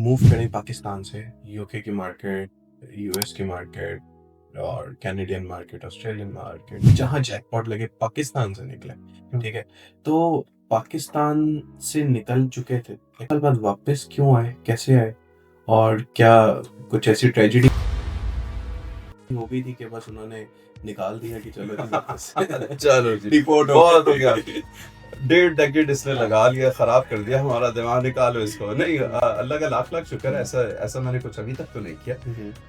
Move करें पाकिस्तान से UK की मार्केट, यूएस की मार्केट और कैनेडियन मार्केट, ऑस्ट्रेलियन मार्केट, जहाँ जैकपॉट लगे पाकिस्तान से निकले, ठीक है। तो पाकिस्तान से निकल चुके थे, एक साल बाद वापस क्यों आए, कैसे आए, और क्या कुछ ऐसी ट्रेजेडी हो गई थी कि बस उन्होंने निकाल दिया कि चलो जी वापस चलो जी डिपोर्ट हो बहुत हो गया। 1.5 डेकेड इसने लगा लिया, खराब कर दिया हमारा दिमाग, निकालो इसको। नहीं, अल्लाह का लाख लाख शुक्र है, ऐसा ऐसा मैंने कुछ अभी तक तो नहीं किया,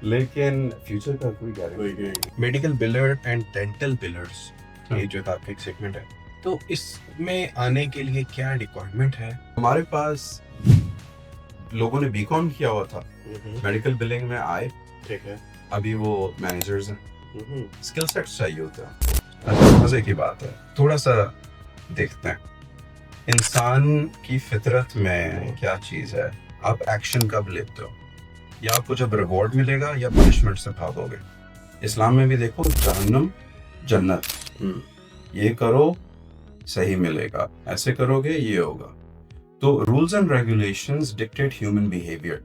लेकिन फ्यूचर का कोई guarantee. Medical wheeler and dental billers, ये जो आपका एक सेगमेंट है, तो इसमें आने के लिए क्या रिक्वायरमेंट है? हमारे पास लोगों ने बीकॉम किया हुआ था, मेडिकल बिलिंग में आए, ठीक है। अभी वो मैनेजर्स हैं। स्किल सेट्स चाहिए होता है। अच्छा, मजे की बात है, थोड़ा सा देखते हैं इंसान की फितरत में क्या चीज है। आप एक्शन कब लेते हो, या आपको जब रिवॉर्ड मिलेगा या पनिशमेंट से भागोगे। इस्लाम में भी देखो, जहन्नम जन्नत, ये करो सही मिलेगा, ऐसे करोगे ये होगा। तो rules and regulations dictate human behaviour.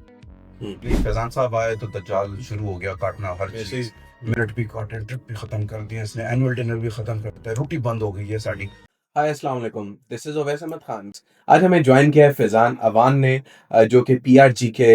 Faizan साहब आए तो दज्जाल शुरू हो गया काटना, हर चीज। मिनट भी काटे, ट्रिप भी खत्म कर दिया इसने, एनुअल डिनर भी खत्म करता है, रोटी बंद हो गई है साड़ी। हाय अस्सलाम वालेकुम, दिस इज़ ओवैस अहमद खान। आज हमें ज्वाइन किया है फैज़ान अवान ने, जो कि पीआरजी के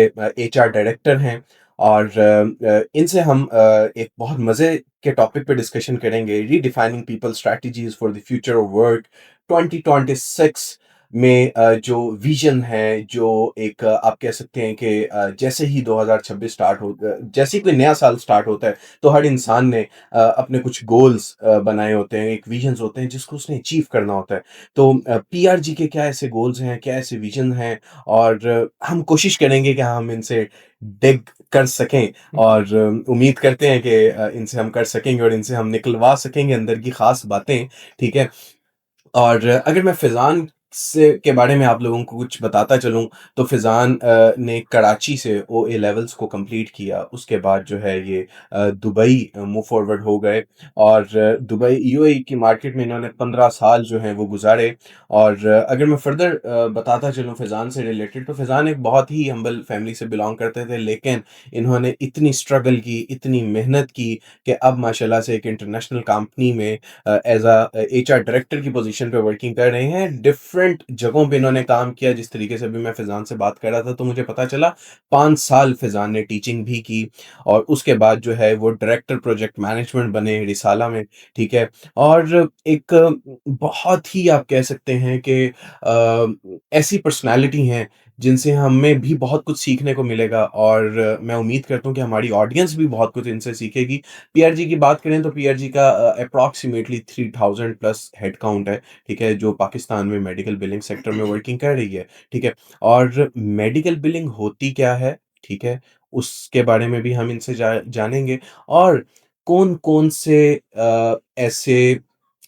एचआर डायरेक्टर हैं, और इनसे हम एक बहुत मज़े के टॉपिक पे डिस्कशन करेंगे, redefining people strategies for the future of work 2026 में। जो विजन है, जो एक आप कह सकते हैं कि जैसे ही 2026 स्टार्ट हो, जैसे ही कोई नया साल स्टार्ट होता है, तो हर इंसान ने अपने कुछ गोल्स बनाए होते हैं, एक विजन्स होते हैं जिसको उसने अचीव करना होता है। तो पीआरजी के क्या ऐसे गोल्स हैं, क्या ऐसे विजन हैं, और हम कोशिश करेंगे कि हम इनसे डिग कर सकें, और उम्मीद करते हैं कि इनसे हम कर सकेंगे और इनसे हम निकलवा सकेंगे अंदर की खास बातें, ठीक है। और अगर मैं फ़ैज़ान से के बारे में आप लोगों को कुछ बताता चलूँ, तो फ़ैज़ान ने कराची से ओए लेवल्स को कंप्लीट किया। उसके बाद जो है ये दुबई मूव फॉरवर्ड हो गए, और दुबई यूएई की मार्केट में इन्होंने 15 साल जो हैं वो गुज़ारे। और अगर मैं फ़र्दर बताता चलूँ फ़ैज़ान से रिलेटेड, तो फ़ैज़ान एक बहुत ही हम्बल फैमिली से बिलॉन्ग करते थे, लेकिन इन्होंने इतनी स्ट्रगल की, इतनी मेहनत की, कि अब माशाल्लाह से एक इंटरनेशनल कंपनी में एज एचआर डायरेक्टर की पोजीशन पे वर्किंग कर रहे हैं। डिफरेंट जगहों पे इन्होंने काम किया। जिस तरीके से अभी मैं फैजान से बात कर रहा था, तो मुझे पता चला 5 साल फैजान ने टीचिंग भी की, और उसके बाद जो है वो डायरेक्टर प्रोजेक्ट मैनेजमेंट बने रिसाला में, ठीक है। और एक बहुत ही आप कह सकते हैं कि ऐसी पर्सनालिटी हैं जिनसे हमें भी बहुत कुछ सीखने को मिलेगा, और मैं उम्मीद करता हूँ कि हमारी ऑडियंस भी बहुत कुछ इनसे सीखेगी। पीआरजी की बात करें तो पीआरजी का अप्रॉक्सीमेटली 3000 प्लस हेड काउंट है, ठीक है, जो पाकिस्तान में मेडिकल बिलिंग सेक्टर में वर्किंग कर रही है, ठीक है। और मेडिकल बिलिंग होती क्या है, ठीक है, उसके बारे में भी हम इनसे जानेंगे, और कौन-कौन से ऐसे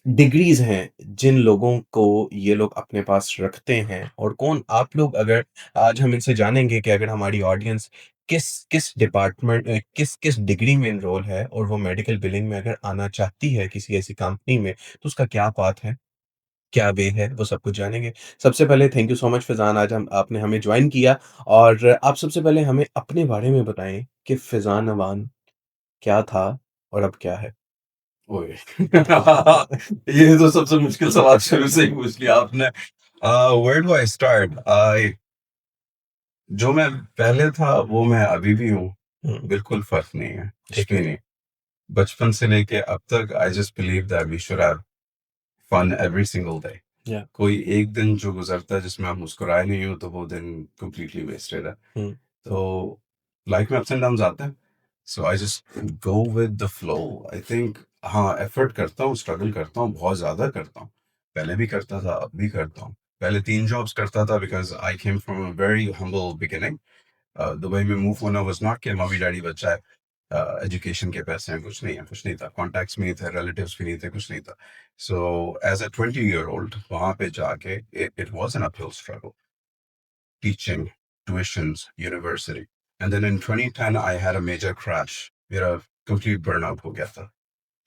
डिग्रीज़ हैं जिन लोगों को ये लोग अपने पास रखते हैं, और कौन आप लोग, अगर आज हम इनसे जानेंगे कि अगर हमारी ऑडियंस किस किस डिपार्टमेंट किस किस डिग्री में एनरोल है, और वो मेडिकल बिलिंग में अगर आना चाहती है किसी ऐसी कंपनी में, तो उसका क्या पाथ है, क्या वे है, वो सब कुछ जानेंगे। सबसे पहले thank you so much Faizan, आज हम आपने हमें ज्वाइन किया, और आप सबसे पहले हमें अपने बारे में बताएं कि फैज़ान अवान क्या था और अब क्या है? ओए ये तो सबसे मुश्किल सवाल शुरू से ही पूछ लिया आपने। Where do I start? I जो मैं पहले था वो मैं अभी भी हूँ, हम्म, बिल्कुल फर्क नहीं है, कुछ ठीक भी है। नहीं। बचपन से लेके अब तक I just believe that we should have fun every single day. या कोई एक दिन जो गुजरता है जिसमें आप मुस्कुराए नहीं हो, तो वो दिन completely wasted है। हम्म, तो लाइफ में अप्स एंड डाउन्स आते हैं, so I just go with the flow. I think, हाँ, एफर्ट करता हूँ, स्ट्रगल करता हूँ, बहुत ज्यादा करता हूँ। पहले भी करता था, अब भी करता हूँ। पहले 3 जॉब्स करता था because I came from a very humble beginning. Dubai में मूव होना वाज नॉट कि मम्मी डैडी बच्चा है, एजुकेशन के पैसे हैं, कुछ नहीं है, कुछ नहीं था, कॉन्टैक्ट्स भी नहीं थे, रिलेटिव्स भी नहीं थे, कुछ नहीं था। So as a 20 year old वहां पे जाके it was an uphill struggle, teaching, tuitions, university. And then in 2010, I had a major crash. मेरा complete burnout हो गया था.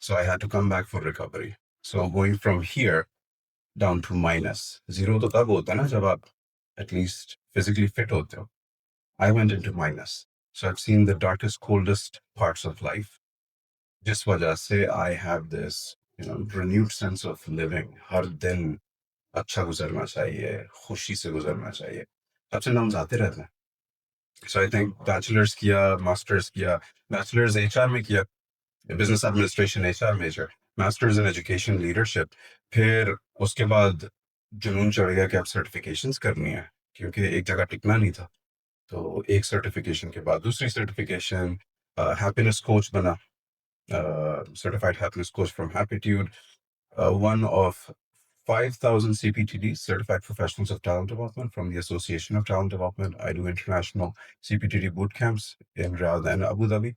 So I had to come back for recovery. So going from here down to minus. Zero तो तब होता है ना जब आप at least physically fit होते हो. I went into minus. So I've seen the darkest, coldest parts of life. जिस वजह से I have this, renewed sense of living. हर दिन अच्छा गुजरना चाहिए, खुशी से गुजरना चाहिए. ups and downs आते रहते हैं. So I think bachelor's किया, master's किया, bachelor's HR में किया, business administration HR major, master's in education leadership. फिर उसके बाद जुनून चढ़ गया कि अब सर्टिफिकेशंस करनी है, क्योंकि एक जगह टिकना नहीं था. तो एक सर्टिफिकेशन के बाद दूसरी सर्टिफिकेशन, हैप्पीनेस कोच बना, certified happiness coach from Happitude, one of 5,000 CPTDs, Certified Professionals of Talent Development from the Association of Talent Development. I do international CPTD boot camps in Riyadh and Abu Dhabi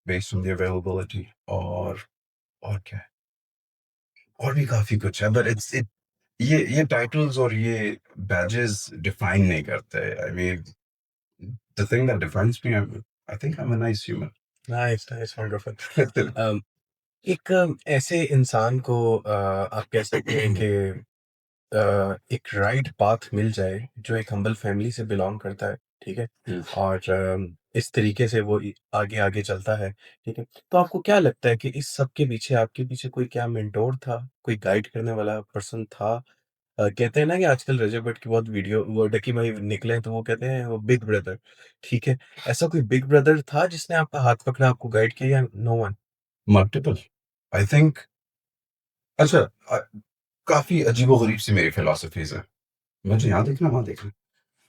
based on the availability. और क्या है? और भी काफी कुछ है, but ये titles और ये badges define नहीं करते. I mean, the thing that defines me, I think I'm a nice human. Nice, nice, wonderful. Um, एक ऐसे इंसान को आप कह सकते हैं कि एक राइट पाथ मिल जाए जो एक हम्बल फैमिली से बिलोंग करता है, ठीक है? और इस तरीके से वो आगे आगे चलता है, ठीक है? तो आपको क्या लगता है कि इस सब के पीछे आपके पीछे कोई क्या मेंटोर था, कोई गाइड करने वाला पर्सन था? कहते हैं ना कि आजकल रजब भट्ट की बहुत वीडियो, वो डकी भाई निकले हैं तो वो कहते हैं वो बिग ब्रदर, ठीक है? ऐसा कोई बिग ब्रदर था जिसने आपका हाथ पकड़ा, आपको गाइड किया, या no one? Multiple. I think, अच्छा, काफी अजीबो-गरीब सी मेरी फिलॉसफीज है. मुझे यहाँ देखना, वहाँ देखना.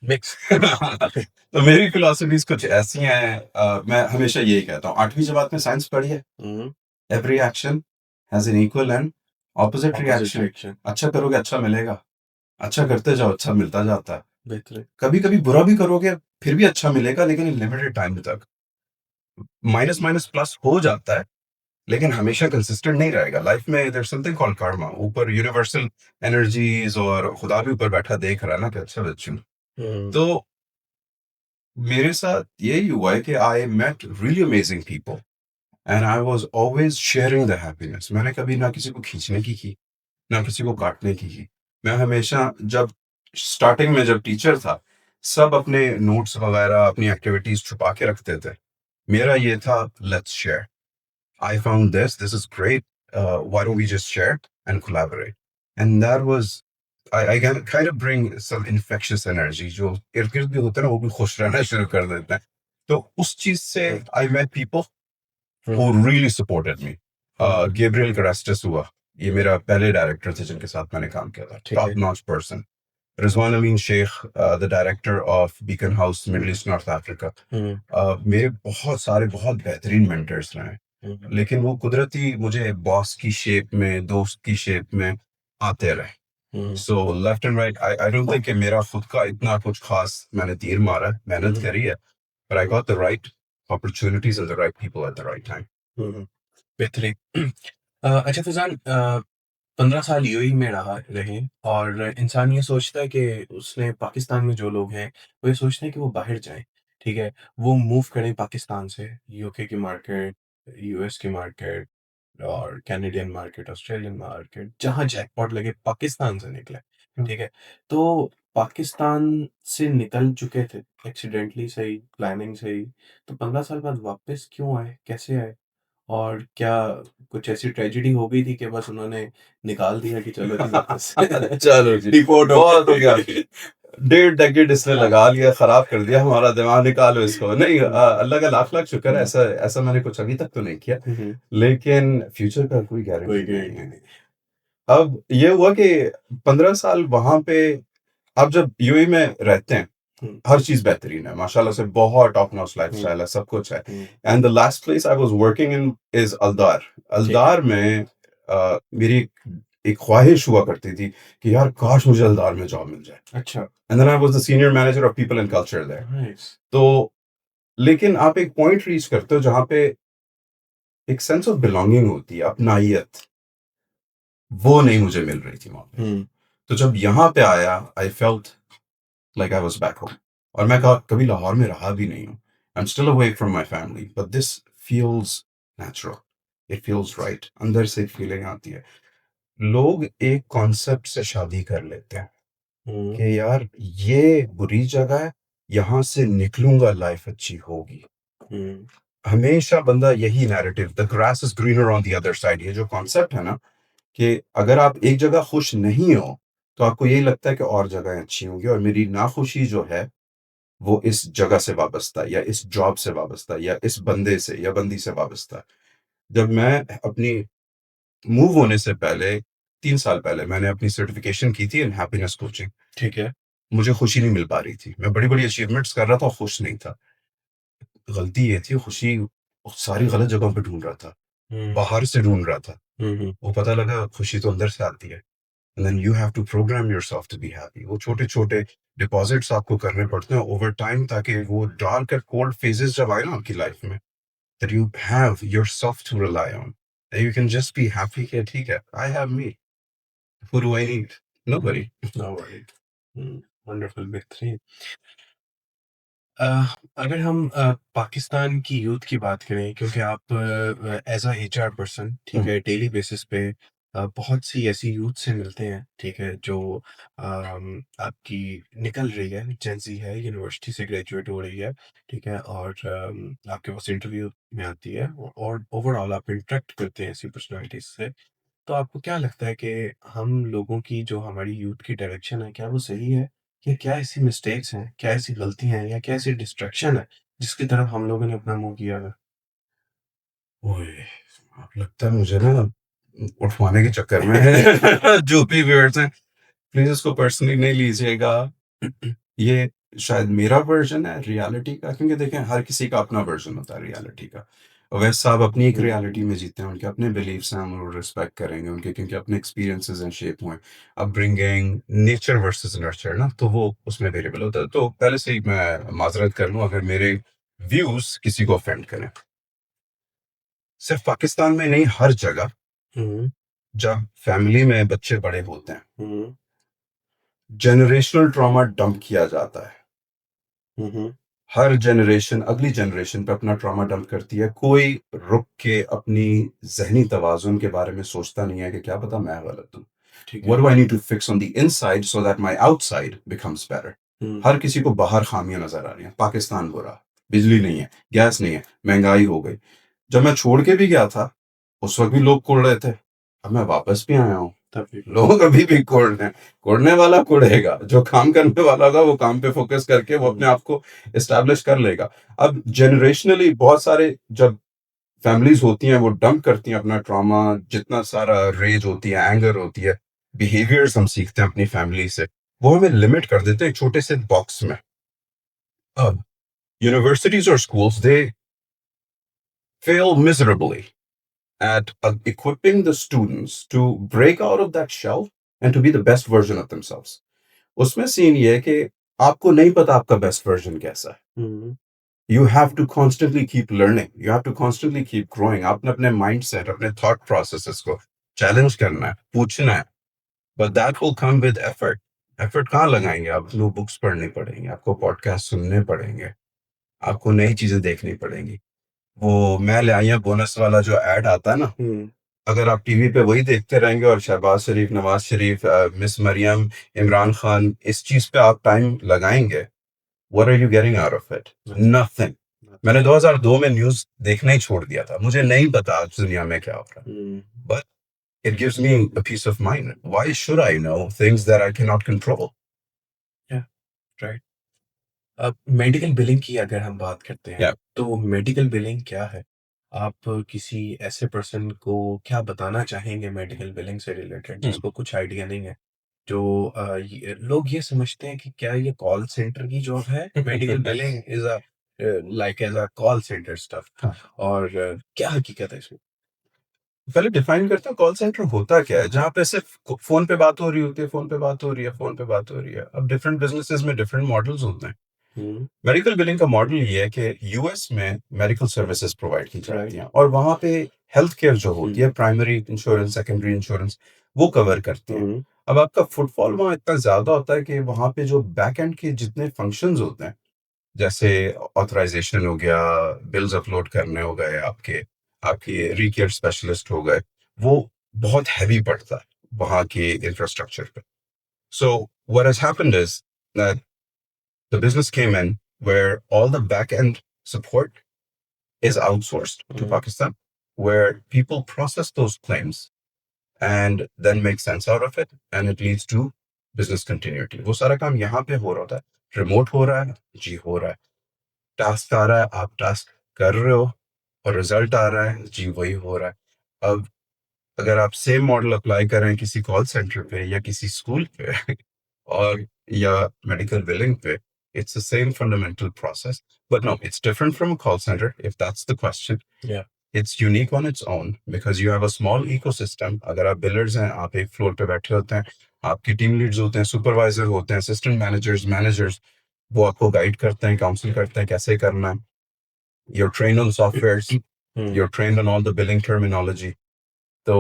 मिक्स। तो मेरी फिलॉसफीज कुछ ऐसी हैं. मैं हमेशा यही कहता हूँ, 8वीं जमात में साइंस पढ़ी है. Every action has an equal and opposite reaction. Reaction. अच्छा करोगे अच्छा मिलेगा, अच्छा करते जाओ अच्छा मिलता जाता है. बेहतर। कभी कभी बुरा भी करोगे फिर भी अच्छा मिलेगा, लेकिन लिमिटेड टाइम तक. माइनस माइनस प्लस हो जाता है, लेकिन हमेशा कंसिस्टेंट नहीं रहेगा. लाइफ में देयर समथिंग कॉल्ड कर्मा. ऊपर यूनिवर्सल एनर्जीज और खुदा भी ऊपर बैठा देख रहा है ना कि अच्छा बच्चों. तो मेरे साथ यही हुआ है कि I met really amazing people and I was always sharing the happiness. मैंने कभी ना किसी को खींचने की, ना किसी को काटने की. मैं हमेशा, जब स्टार्टिंग में जब टीचर था, सब अपने नोट्स वगैरह अपनी एक्टिविटीज छुपा के रखते थे. मेरा ये था, let's share. I found this is great. Why don't we just share and collaborate? And that was, I can kind of bring some infectious energy. जो इर्द गिर्द भी होता है ना, वो भी खुश रहना शुरू कर देते हैं. तो उस चीज से I met people who really supported me. Gabriel Carastas हुआ, ये मेरा पहले डायरेक्टर थे जिनके साथ मैंने काम किया था. Top notch person. Rizwan Amin Sheikh, the director of Beacon House, Middle East, North Africa. मेरे बहुत सारे बहुत बेहतरीन मेंटर्स रहे हैं. लेकिन वो कुदरती मुझे बॉस की शेप में, दोस्त की शेप में आते रहे. So left and right, I don't think कि मेरा खुद का इतना कुछ खास मैंने तीर मारा है. मेहनत करी है, but I got the right opportunities and the right people at the right time. बेहतरीन। अच्छा फैजान, 15 साल यूएई में रहे, और इंसान ये सोचता है कि उसने पाकिस्तान में जो लोग हैं, वो ये सोचते हैं कि वो बाहर जाएँ, ठीक है? वो मूव करें पाकिस्तान से यूके की मार्केट, यूएस की मार्केट और कैनेडियन मार्केट, ऑस्ट्रेलियन मार्केट, जहाँ जैकपॉट लगे पाकिस्तान से निकले, ठीक है? तो पाकिस्तान से निकल चुके थे, एक्सीडेंटली सही, प्लानिंग सही, तो 15 साल बाद वापस क्यों आए? कैसे आए? और क्या कुछ ऐसी ट्रेजेडी हो गई थी कि बस उन्होंने निकाल दिया कि चलो जी वापस चलो जी, डिपोर्ट हो बहुत हो गया. 1.5 डेकेड इसने लगा लिया, खराब कर दिया हमारा दिमाग. निकालो इसको. नहीं, अल्लाह का लाख लाख शुक्र है, ऐसा ऐसा मैंने कुछ अभी तक तो नहीं किया, लेकिन फ्यूचर का कोई कोई गारंटी नहीं गारंटी है. नहीं। अब ये हुआ कि 15 साल वहां पे, आप जब यूएई में रहते हैं, हर चीज बेहतरीन है माशाल्लाह से, बहुत टॉप नॉच लाइफस्टाइल है, सब कुछ है. And the last place I was working in is Aldar. Aldar में मेरी एक ख्वाहिश हुआ करती थी कि यार काश मुझे अल्दार में जॉब मिल जाए. अच्छा। And then I was the senior manager of people and culture there. Nice. तो लेकिन आप एक पॉइंट रीच करते हो जहां पे एक सेंस ऑफ बिलोंगिंग होती है, अपनाइयत, वो नहीं मुझे मिल रही थी वहां पे. तो जब यहाँ पे आया, I felt like I was back home. और मैं कभी लाहौर में रहा भी नहीं हूँ. I am still away from my family, but this feels natural. It feels right. अंदर से फीलिंग आती है. लोग एक कॉन्सेप्ट से शादी कर लेते हैं कि यार ये बुरी जगह है, यहाँ से निकलूँगा लाइफ़ अच्छी होगी। हुँ, हमेशा बंदा यही narrative the grass is greener on the other side ये जो कॉन्सेप्ट है ना कि अगर आप एक जगह खुश नहीं हो, तो आपको यही लगता है कि और जगहें अच्छी होंगी और मेरी नाखुशी जो है, वो इस जगह से वाबस्ता है या इस जॉब से वाबस्ता है या इस बंदे से या बंदी से वाबस्ता है। जब मैं अपनी मूव होने से पहले 3 साल पहले मैंने अपनी सर्टिफ़िकेशन की थी इन हैप्पीनेस कोचिंग। ठीक है। मुझे खुशी नहीं मिल पा रही थी। मैं बड़ी-बड़ी अचीवमेंट्स कर रहा था और खुश नहीं था। गलती ये थी खुशी सारी गलत जगहों पे ढूँढ रहा था। हुँ, बाहर से ढूँढ रहा था। हुँ, हुँ, वो पता लगा खुशी तो अंदर से आती है। And then you have to program yourself to be happy. वो छोटे-छोटे डिपॉज़िट्स आपको करने पड़ते हैं ओवर टाइम ताकि वो डार्क एंड कोल्ड फेजेज़ जब आए ना आपकी लाइफ़ में, that you have yourself to rely on. That you can just be happy कि ठीक है, I have me, who do I need? Nobody. No worried. Hmm, wonderful, बेहतरीन। अ, अगर हम पाकिस्तान की यूथ की बात करें, क्योंकि आप एज़ अ एचआर पर्सन, ठीक हुँ, है, डेली बेसिस पे बहुत सी ऐसी यूथ से मिलते हैं, ठीक है, जो आपकी निकल रही है, जेन ज़ी है, यूनिवर्सिटी से ग्रेजुएट हो रही है, ठीक है, और आपके पास इंटरव्यू में आती है और ओवरऑल आप इंटरेक्ट करते हैं ऐसी पर्सनैलिटीज़ से। तो आपको क्या लगता है कि हम लोगों की जो हमारी यूथ की डायरेक्शन है, क्या वो सही है? या क्या ऐसी मिस्टेक्स हैं, क्या ऐसी गलतियाँ हैं या क्या ऐसी डिस्ट्रैक्शन है, जिसकी तरफ हम लोगों ने अपना मुँह किया है? ओए! अब लगता है मुझे ना उठवाने के चक्कर में जो भी व्यूअर्स हैं, प्लीज़ इसको पर्सनली नहीं लीजिएगा। ये शायद मेरा वर्ज़न है रियलिटी का क्योंकि देखें हर किसी का अपना वर्ज़न होता है रियलिटी का। अवैध साहब अपनी एक हुँ, रियलिटी में जीते हैं, उनके अपने बिलीफ्स हैं, हम उनको रिस्पेक्ट करेंगे उनके क्योंकि अपने एक्सपीरियंसेस हैं, शेप हुए हैं। अपब्रिंगिंग, नेचर वर्सेस नर्चर ना, तो वो उसमें वेरिएबल होता है। तो पहले से ही मैं माज़रत कर लूँ अगर मेरे व्यूज़ किसी को ऑफेंड करें। सिर्फ़ पाकिस्तान में नहीं, हर जगह हुँ, जब फैमिली में बच्चे बड़े होते हैं, हुँ, जनरेशनल ट्रॉमा डंप किया जाता है। हुँ, हुँ, हर जनरेशन अगली जनरेशन पे अपना ट्रॉमा डंप करती है। कोई रुक के अपनी ज़हनी तवाज़ुन के बारे में सोचता नहीं है कि क्या पता मैं गलत हूँ। ठीक What है। do I need to fix on the inside so that my outside becomes better? हुँ, हर किसी को बाहर खामियां नजर आ रही हैं। पाकिस्तान बुरा, बिजली नहीं है, गैस नहीं है, महंगाई हो गई। जब मैं छोड़ के भी गया था, उस वक्त भी लोग कोड़ रहे थे। अब मैं वापस भी आया हूँ, तब भी लोग अभी भी कोड़ रहे हैं। कोड़ने वाला कोड़ेगा, जो काम करने वाला होगा वो काम पे फोकस करके वो अपने हुँ, आप को एस्टैब्लिश कर लेगा। अब जनरेशनली बहुत सारे जब फैमिलीज होती हैं वो डंप करती हैं अपना ट्रॉमा, जितना सारा रेज होती है, एंगर होती है, बिहेवियर्स हम सीखते हैं अपनी फैमिली से, वो हमें लिमिट कर देते हैं एक छोटे से बॉक्स में। अब यूनिवर्सिटीज और schools they fail miserably at equipping the students to break out of that shell and to be the best version of themselves. उसमें सीन ये है कि आपको नहीं पता आपका बेस्ट वर्जन कैसा है। हुँ, You have to constantly keep learning. You have to constantly keep growing. आपने अपने माइंडसेट, अपने थॉट प्रोसेसेस को चैलेंज करना है, पूछना है। But that will come with effort. Effort कहाँ लगाएंगे? आपको बुक्स पढ़नी पड़ेंगी, आपको पॉडकास्ट सुनने पड़ेंगे, आपको नई चीजें देखनी पड़ेंगी। वो मैं ले आई बोनस वाला जो एड आता है ना, हुँ, अगर आप टीवी पे वही देखते रहेंगे और शहबाज शरीफ, नवाज शरीफ, मिस मरियम, इमरान खान, इस चीज पे आप टाइम लगाएंगे, what are you getting out of it? Nothing, nothing. Nothing. मैंने 2002 में न्यूज़ देखना ही छोड़ दिया था। मुझे नहीं पता आज दुनिया में क्या हो रहा है। Hmm, but it gives me a peace of mind. Why should I know things that I can not control? या राइट। अब मेडिकल बिलिंग की अगर हम बात करते हैं, या तो मेडिकल बिलिंग क्या है? आप किसी ऐसे पर्सन को क्या बताना चाहेंगे मेडिकल बिलिंग से रिलेटेड जिसको कुछ आइडिया नहीं है? जो लोग ये समझते हैं कि क्या ये कॉल सेंटर की जॉब है? Medical billing is like as a call centre stuff, हाँ, और क्या हकीकत है इसमें? पहले डिफाइन करता हूँ कॉल सेंटर होता क्या है, जहाँ पे सिर्फ फोन पे बात हो रही होती है, फोन पे बात हो रही है, फोन पे बात हो रही है। अब डिफरेंट बिजनेसेस में डिफरेंट मॉडल्स होते हैं। हुँ, मेडिकल बिलिंग का मॉडल ये है कि यूएस में मेडिकल सर्विसेज प्रोवाइड की राइट। जाती हैं और वहाँ पे हेल्थ केयर जो हुँ, होती है, प्राइमरी इंश्योरेंस, सेकेंडरी इंश्योरेंस, वो कवर करती हैं। हुँ, अब आपका फुटफॉल वहाँ इतना ज्यादा होता है कि वहाँ पे जो बैक एंड के जितने फंक्शंस होते हैं, जैसे ऑथराइजेशन हो गया, बिल्स अपलोड करने हो गए, आपके आपकी रीकेयर स्पेशलिस्ट हो गए, वो बहुत हैवी पड़ता है वहाँ के इंफ्रास्ट्रक्चर पे। So what has happened is that the business came in where all the back end support is outsourced to Pakistan, where people process those claims and then make sense out of it, and it leads to business continuity. वो सारा काम यहाँ पे हो रहा है, remote हो रहा है, जी हो रहा है, टास्क आ रहा है, आप टास्क कर रहे हो और रिजल्ट आ रहा है, जी वही हो रहा है। अब अगर आप सेम मॉडल अप्लाई करें किसी कॉल सेंटर पे या किसी स्कूल पे और या मेडिकल बिलिंग पे, it's the same fundamental process, but no, it's different from a call center if that's the question. Yeah. It's unique on its own because you have a small ecosystem. अगर आप builders हैं, आप एक floor पे बैठे होते हैं, आपके टीम लीड्स होते हैं, सुपरवाइजर होते हैं, असिस्टेंट मैनेजर्स, वो आपको गाइड करते हैं, काउंसिल करते हैं कैसे करना है. You're trained on softwares, you're trained on all the billing terminology. So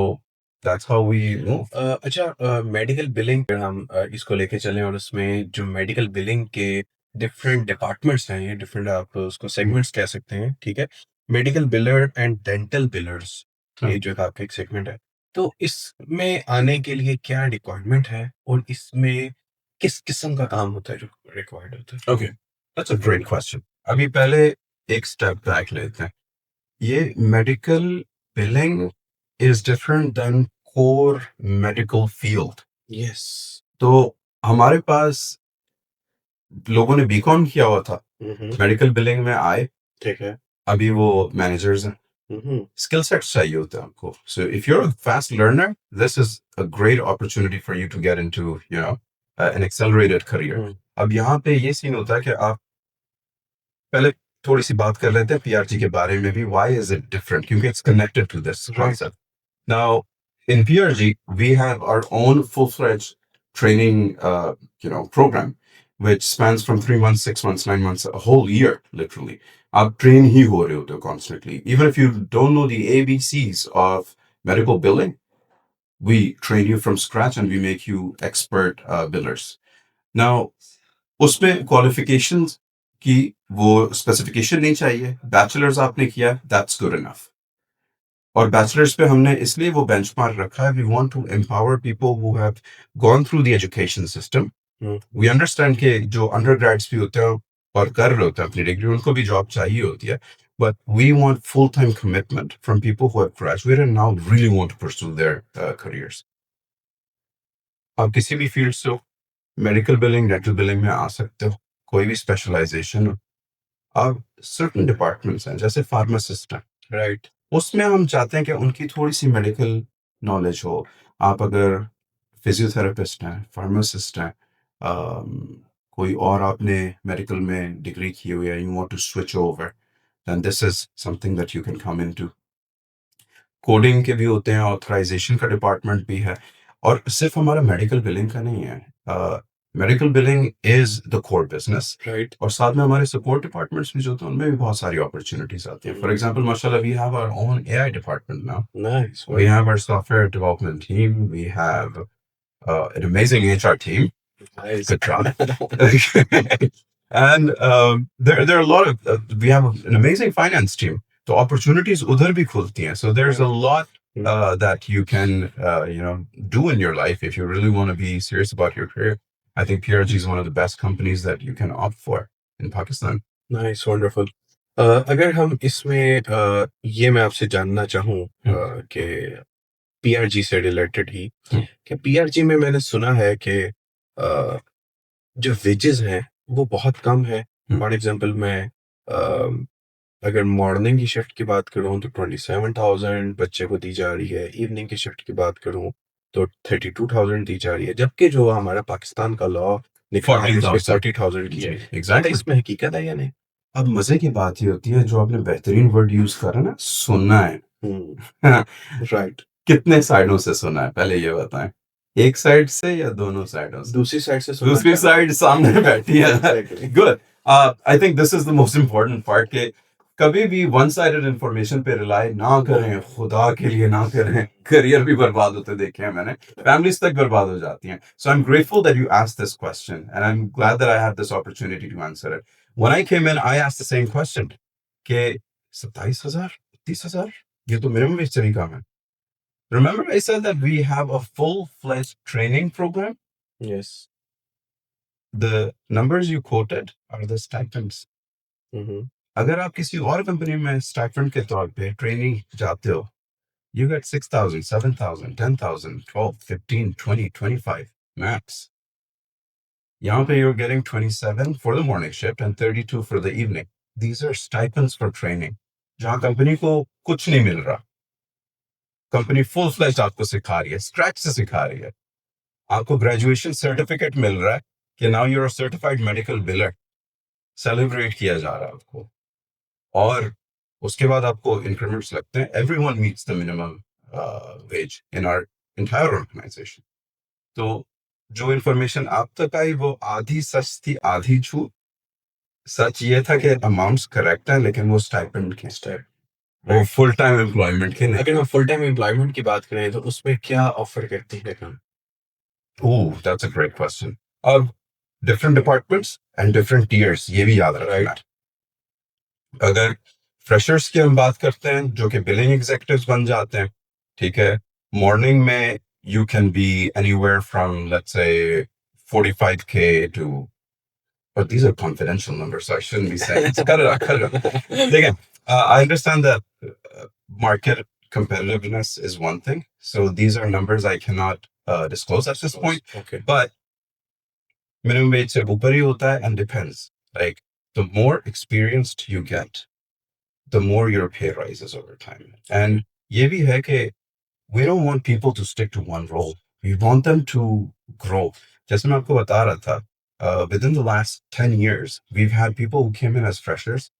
that's how we move. अच्छा, मेडिकल बिलिंग अगर हम इसको लेके चलें और उसमें जो मेडिकल बिलिंग के डिफरेंट डिपार्टमेंट्स हैं, ये डिफरेंट आप उसको सेगमेंट्स कह सकते हैं, ठीक है? Medical wheeler and dental billers, ये जो आपका एक सेगमेंट है, तो इसमें आने के लिए क्या रिक्वायरमेंट है और इसमें किस किस्म का काम होता है जो रिक्वायर्ड होता है? Okay, that's a great question. अभी पहले एक स्टेप बैक लेते हैं. ये medical billing is different than core medical field. Yes. तो हमारे पास लोगों ने बीकॉम किया हुआ था, मेडिकल बिलिंग में आए, ठीक है। अभी वो मैनेजर्स हैं. स्किल सेट्स चाहिए होते हैं आपको. So if you are a fast learner, this is a great opportunity for you to get into you know an accelerated career. अब यहाँ पे ये सीन होता है कि आप पहले थोड़ी सी बात कर लेते हैं पीआरजी के बारे में भी. Why is it different? क्योंकि it's connected to this concept. Now, in PRG, we have our own full-fledged training, program, which spans from 3 months, 6 months, 9 months, a whole year, literally. आप train ही हो रहे होते हो constantly. Even if you don't know the ABCs of medical billing, we train you from scratch and we make you expert billers. Now, उसमें qualifications की वो specification नहीं चाहिए. Bachelor's आपने किया, that's good enough. और बैचलर्स पे हमने इसलिए वो बेंचमार्क रखा है. We want to empower people who have gone through the education system. We understand कि जो अंडर ग्रेड्स भी होते हैं और कर रहे होते हैं अपनी डिग्री, उनको भी जॉब चाहिए होती है. But we want full time commitment from people who have graduated and now really want to pursue their careers. आप किसी भी फील्ड से हो, मेडिकल बिलिंग, डेंटल बिलिंग में आ सकते हो, कोई भी स्पेशलाइजेशन हो. अब सर्टन डिपार्टमेंट्स हैं जैसे फार्मासिस्ट हैं, राइट, उसमें हम चाहते हैं कि उनकी थोड़ी सी मेडिकल नॉलेज हो. आप अगर फिजियोथेरेपिस्ट हैं, फार्मासिस्ट हैं, कोई और आपने मेडिकल में डिग्री की हुई है, you want to switch over, then this is something that you can come into. Coding के भी होते हैं, ऑथराइजेशन का डिपार्टमेंट भी है. और सिर्फ हमारा मेडिकल बिलिंग का नहीं है. Medical billing is the core business, right, और साथ में हमारे सपोर्ट डिपार्टमेंट्स भी जो होते हैं उनमें भी बहुत सारी अपॉर्चुनिटीज आती हैं. फॉर एग्जांपल, माशाल्लाह, we have our own AI department now. Nice, We have our software development team. We have an amazing HR team. Nice, Good job. And there are a lot of we have an amazing finance team. So opportunities udhar bhi khulti hain. So there's a lot that you can do in your life if you really want to be serious about your career. I think PRG is one of the best companies that you can opt for in Pakistan. Nice, wonderful. अगर हम इसमें ये मैं आपसे जानना चाहूँ कि PRG से रिलेटेड ही, कि पीआरजी में मैंने सुना है कि जो वेजेस हैं वो बहुत कम है. फॉर एग्जांपल, मैं अगर मॉर्निंग की शिफ्ट की बात करूँ तो 27,000 बच्चे को दी जा रही है. इवनिंग की शिफ्ट की बात करूँ तो 32,000 दी जा रही है, जबकि जो हमारा पाकिस्तान का लॉ निकला है 40,000 की है. Exactly. इसमें हकीकत है या नहीं? अब मजे की बात ये होती है, जो आपने बेहतरीन वर्ड यूज करा ना, सुनना है. राइट, कितने साइडों से सुना है, पहले ये बताएं. एक साइड से या दोनों साइडों से? दूसरी साइड से सुना दूसरी है. साइड सामने बैठी है. Exactly. Good. I think this is the most important part, के कभी भी वन साइडेड इंफॉर्मेशन पे रिलाई ना करें. खुदा के लिए ना करें. करियर भी बर्बाद होते देखे हैं मैंने, फैमिलीज तक बर्बाद हो जाती हैं. So I am grateful that you asked this question and I am glad that I have this opportunity to answer it. When I came in, I asked the same question के 27,000, 30,000, ये तो minimum wage से भी कम है. Remember I said that we have a full-fledged training program? Yes. The numbers you quoted are the stipends. अगर आप किसी और कंपनी में स्टाइपेंड के तौर पे ट्रेनिंग जाते हो, you get 6,000, 7,000, 10,000, 12, 15, 20, 25 max. यहाँ पे you're getting 27 for the morning shift and 32 for the evening. These are stipends for training. जहाँ कंपनी को कुछ नहीं मिल रहा, कंपनी फुल फ्लैश आपको सिखा रही है, स्क्रैच से सिखा रही है, आपको ग्रेजुएशन सर्टिफिकेट मिल रहा है कि now you're a certified medical wheeler, celebrate किया जा रहा है आपको, और उसके बाद आपको इंक्रीमेंट्स लगते हैं. Everyone meets the minimum wage in our entire organisation. तो जो इंफॉर्मेशन आप तक आई वो आधी सच थी आधी झूठ. सच ये था कि अमाउंट्स करेक्ट है, लेकिन वो स्टाइपेंड के वो फुल टाइम एम्प्लॉयमेंट के नहीं. अगर हम फुल टाइम एम्प्लॉयमेंट की बात करें तो उसमें क्या ऑफर करती है काम? ओह, दैट्स अ ग्रेट क्वेश्चन. अब different departments and different tears, ये भी याद रखना है. अगर फ्रेशर्स की हम बात करते हैं जो कि बिलिंग एग्जीक्यूटिव्स बन जाते हैं, ठीक है, मॉर्निंग में you can be anywhere from let's say 45K to, but these are confidential numbers, so I shouldn't be saying. It's cut it out, cut it out. Again, I understand that market competitiveness is one thing, so these are numbers I cannot disclose at this point. Okay. But minimum wage से ऊपर ही होता है, and depends. Like the more experienced you get, the more your pay rises over time. And ये भी है कि we don't want people to stick to one role. We want them to grow. जैसे मैं आपको बता रहा था, within the last 10 years, we've had people who came in as freshers.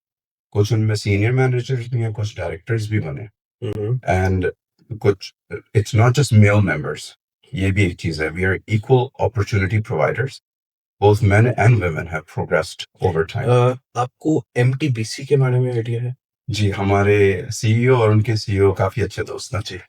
कुछ उनमें senior managers भी हैं, कुछ directors भी बने. And कुछ, it's not just male members. ये भी एक चीज है. We are equal opportunity providers. Both men and women have progressed over time. आपको MTBC के बारे में आइडिया है? जी, हमारे CEO और उनके CEO काफी अच्छे दोस्त हैं. जी.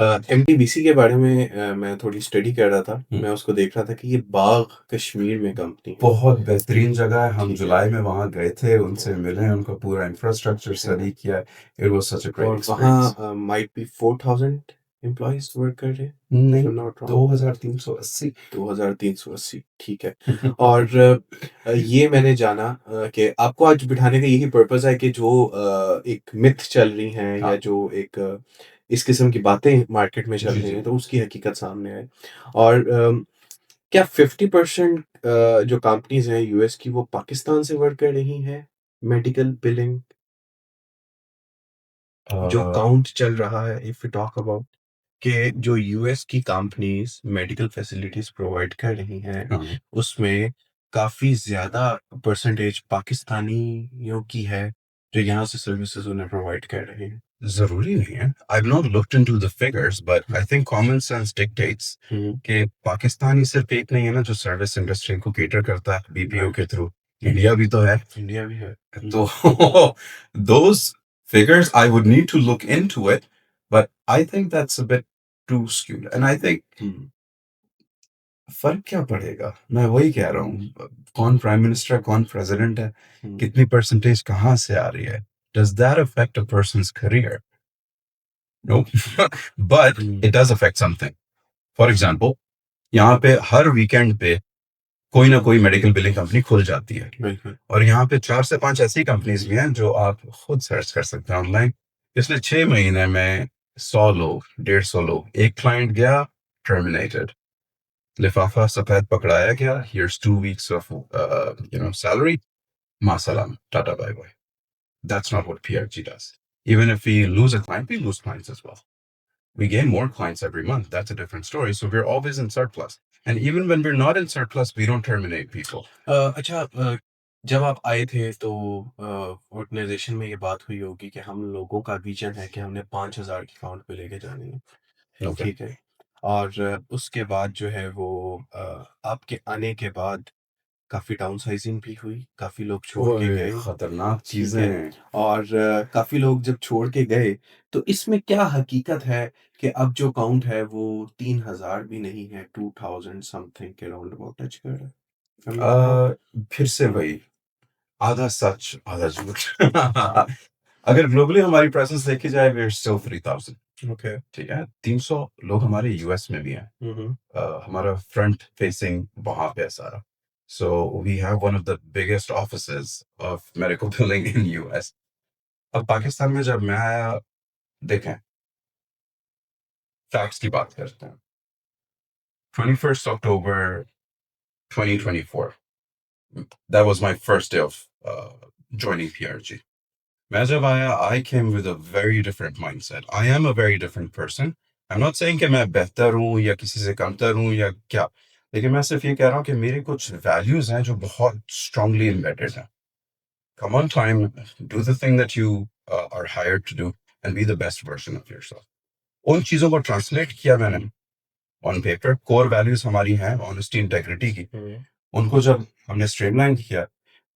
MTBC के बारे में मैं थोड़ी स्टडी कर रहा था. मैं उसको देख रहा था कि ये बाग कश्मीर में कंपनी है. बहुत बेहतरीन जगह है. हम जुलाई में वहाँ गए थे, उनसे मिले, उनका पूरा इंफ्रास्ट्रक्चर स्टडी किया. It was such a great experience. वहाँ माइट बी 4,000 एम्प्लॉइज वर्क कर रहे हैं. नहीं, 2380. 2380, ठीक है. और ये मैंने जाना कि आपको आज बिठाने का यही पर्पस है कि जो एक मिथ चल रही हैं या जो एक इस किस्म की बातें मार्केट में चल रही हैं तो उसकी हकीकत सामने आए. और क्या 50% जो कंपनीज हैं यूएस की वो पाकिस्तान से वर्क कर रही हैं मेडिकल बिलिंग जो काउंट चल रहा है इफ यू टॉक अबाउट कि जो यूएस की कंपनीज मेडिकल फैसिलिटीज प्रोवाइड कर रही हैं उसमें काफी ज्यादा परसेंटेज पाकिस्तानियों की है जो यहाँ से सर्विसेज उन्हें प्रोवाइड कर रहे हैं. जरूरी नहीं है. I've not looked into the figures, but I think common sense dictates कि पाकिस्तानी सिर्फ एक नहीं है ना जो सर्विस इंडस्ट्री को केटर करता है बीपीओ के थ्रू. इंडिया भी तो है. इंडिया भी है. तो those figures I would need to look into it, but I think that's a bit too skewed. And I think फर्क क्या पड़ेगा? मैं वही कह रहा हूँ, कौन प्राइम मिनिस्टर है, कौन प्रेसिडेंट है, कितनी परसेंटेज कहाँ से आ रही है? Does that affect a person's career? No. But it does affect something. For example, यहाँ पे हर वीकेंड पे कोई ना कोई मेडिकल बिलिंग कंपनी खुल जाती है. और यहाँ पे 4 से 5 ऐसी कंपनीज भी हैं जो आप खुद सर्च कर सकते हैं ऑनलाइन. पिछले 6 महीने में 100 लोग, 150 लोग, एक क्लाइंट गया, टर्मिनेटेड, लिफाफा सफेद पकड़ाया गया, here's 2 weeks of salary, masalam, tata bye bye. That's not what PRG does. Even if we lose a client, we lose clients as well. We gain more clients every month. That's a different story. So we're always in surplus. And even when we're not in surplus, we don't terminate people. अच्छा, जब आप आए थे तो organisation में ये बात हुई होगी कि हम लोगों का विजन है कि हमने 5,000 की काउंट पे लेके जानी है. Okay. ठीक है. और उसके बाद जो है वो आपके आने के बाद काफी डाउनसाइजिंग भी हुई, काफी लोग छोड़ के ओए, गए. खतरनाक ठीक चीजें है. हैं. और काफी लोग जब छोड़ के गए तो इसमें क्या हकीकत है कि अब जो काउंट है वो 3,000 भी नहीं है, 2,000 समथिंग के राउंड अबाउट टच कर रहा है. Am I wrong? फिर से वही, आधा सच आधा झूठ. अगर ग्लोबली हमारी प्रेजेंस देखी जाए, we're still 3,000. Okay. ठीक है. 300 लोग हमारे यूएस में भी हैं. हमारा फ्रंट फेसिंग वहां पे है सारा. So we have one of the biggest offices of medical billing in US. अब पाकिस्तान में जब मैं आया, देखें, फैक्ट्स की बात करते हैं। 21st October 2024, that was my first day of joining PRG. मैं जब आया, I came with a very different mindset. I am a very different person. I'm not saying कि मैं बेहतर हूँ या किसी से कमतर हूँ या क्या, लेकिन मैं सिर्फ ये कह रहा हूँ कि मेरी कुछ वैल्यूज हैं जो बहुत strongly embedded हैं. Come on time, do the thing that you are hired to do and be the best version of yourself. उन चीज़ों को ट्रांसलेट किया मैंने ऑन पेपर. कोर वैल्यूज हमारी हैं ऑनेस्टी इंटेग्रिटी की. उनको जब हमने स्ट्रीमलाइन किया,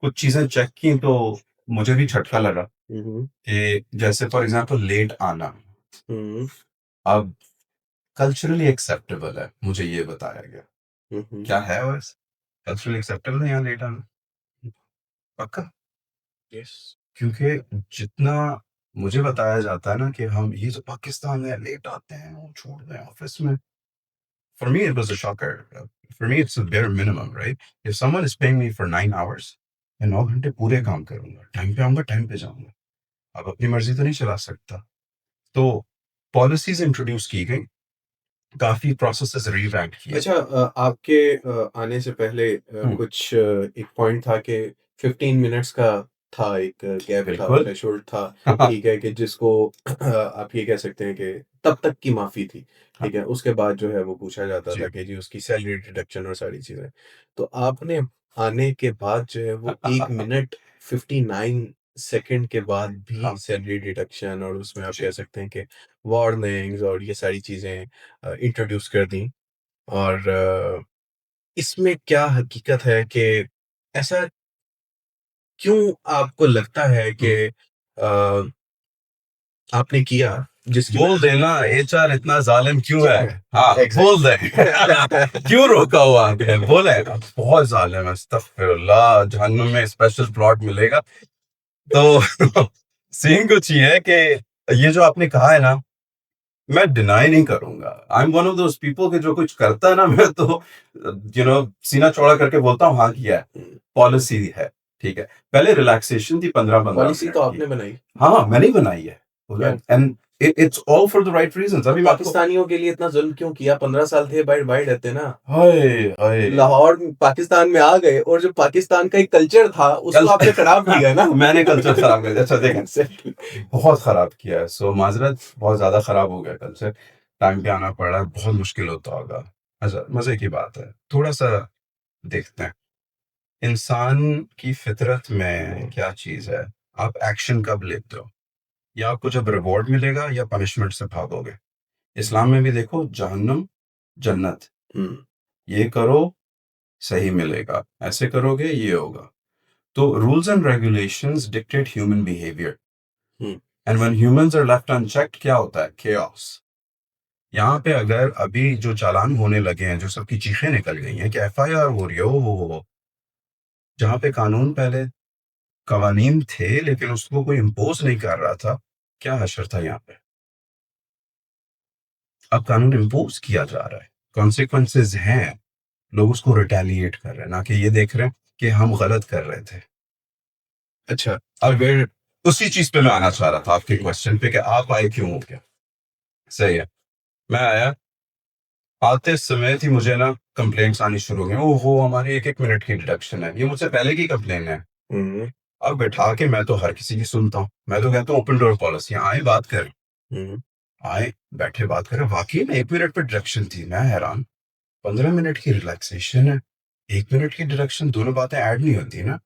कुछ चीज़ें चेक की, तो मुझे भी झटका लगा कि जैसे फॉर एग्जांपल लेट आना अब कल्चरली एक्सेप्टेबल है, मुझे ये बताया गया. क्या है वैसे कल्चरली एक्सेप्टेबल है यहाँ लेट आना? पक्का? यस। क्योंकि जितना मुझे बताया जाता है ना कि हम ये जो पाकिस्तान में लेट आते हैं, वो छोड़ दें ऑफिस में. For me, it was a shocker. For me, it's the bare minimum, right? If someone is paying me for 9 hours, मैं 9 घंटे पूरे काम करूंगा, टाइम पे आऊंगा, टाइम पे जाऊंगा. अब अपनी मर्जी तो नहीं चला सकता. तो पॉलिसीज इंट्रोड्यूस की गई, काफी प्रोसेसेस रिवैम्प किए. अच्छा, आपके आने से पहले कुछ एक पॉइंट था कि 15 मिनट्स का था, एक गैप था, बिल्कुल. थ्रेशोल्ड था, ठीक है, कि जिसको आप ये कह सकते हैं कि तब तक की माफ़ी थी, ठीक है? उसके बाद जो है वो पूछा जाता जी. था कि जी उसकी सैलरी डिडक्शन और सारी चीज़ें। तो आपने आने के बाद जो है वो 1 मिनट 59 सेकंड के बाद भी हाँ. सैलरी डिडक्शन और उसमें आप जी. कह सकते हैं कि वार्निंग्स और ये सारी चीज़ें इंट्रोड्यूस कर दी। और इसमें क्या हकीकत है कि ऐसा क्यों आपको लगता है कि अ, आपने किया जिसकी बोल वजह से देना एचआर इतना जालिम क्यों है. हाँ, बोल दे. एग्ज़ैक्टली। क्यों रोका हुआ है, बोले बहुत जालिम है. अस्तगफिरुल्लाह, जहन्नुम में स्पेशल प्लॉट मिलेगा. तो सीन कुछ ये है कि ये जो आपने कहा है ना, मैं डिनाई नहीं करूंगा. I am one of those people के जो कुछ करता है ना, मैं तो सीना चौड़ा करके बोलता हूँ हाँ किया है. पॉलिसी है, ठीक है. पहले रिलैक्सेशन थी 15-15 पॉलिसी मिनट तो की. आपने बनाई। हाँ, मैंने ही बनाई है. क्या? And it's all for the right reasons. अभी मैं आपको पाकिस्तानियों के लिए इतना ज़ुल्म क्यों किया? 15 साल थे, बाहर बाहर रहते ना। हाय हाय लाहौर पाकिस्तान में आ गए और जो पाकिस्तान का एक कल्चर था उसको कल आपने खराब किया ना। मैंने कल्चर खराब कर दिया. अच्छा देखें, एग्ज़ैक्टली। बहुत खराब किया है. सो माजरत, बहुत ज्यादा खराब हो गया कल्चर. टाइम पे आना पड़ा है, बहुत मुश्किल होता होगा. अच्छा, मजे की बात है. थोड़ा सा देखते हैं इंसान की फितरत में क्या चीज है. आप एक्शन कब लेते हो, या आपको जब रिवॉर्ड मिलेगा या पनिशमेंट से भागोगे. इस्लाम में भी देखो, जहन्नम जन्नत. हुँ, ये करो सही मिलेगा, ऐसे करोगे ये होगा. तो rules and regulations dictate human behaviour. Hmm, and when humans are left unchecked, क्या होता है? chaos. यहाँ पे अगर अभी जो चालान होने लगे हैं, जो सबकी चीखें निकल गई हैं कि एफआईआर हो रही है, ओ जहाँ पे कानून पहले कवानीन थे लेकिन उसको कोई इम्पोज नहीं कर रहा था, क्या हशर था यहाँ पे. अब कानून इम्पोज किया जा रहा है, कॉन्सिक्वेंसेज हैं, लोग उसको रिटेलिएट कर रहे हैं, ना कि ये देख रहे हैं कि हम गलत कर रहे थे. अच्छा, अब अगर उसी चीज पे मैं आना चाह रहा था, आपके क्वेश्चन पे कि आप आए क्यों हो गया. सही है. मैं आया, आते समय थी मुझे ना कंप्लेंट्स आनी शुरू हो गई. ओहो, हमारी 1-1 मिनट की डिडक्शन है. ये मुझसे पहले की कंप्लेन है. हुँ, अब बैठा के मैं तो हर किसी की सुनता हूँ. मैं तो कहता हूँ ओपन डोर पॉलिसी, आए बात करें. हुँ, आए, बैठे बात करें. वाकई में 1 मिनट पे डिडक्शन थी. मैं हैरान. 15 मिनट की रिलैक्सेशन है, 1 मिनट की डिडक्शन, दोनों बातें ऐड नहीं होती ना.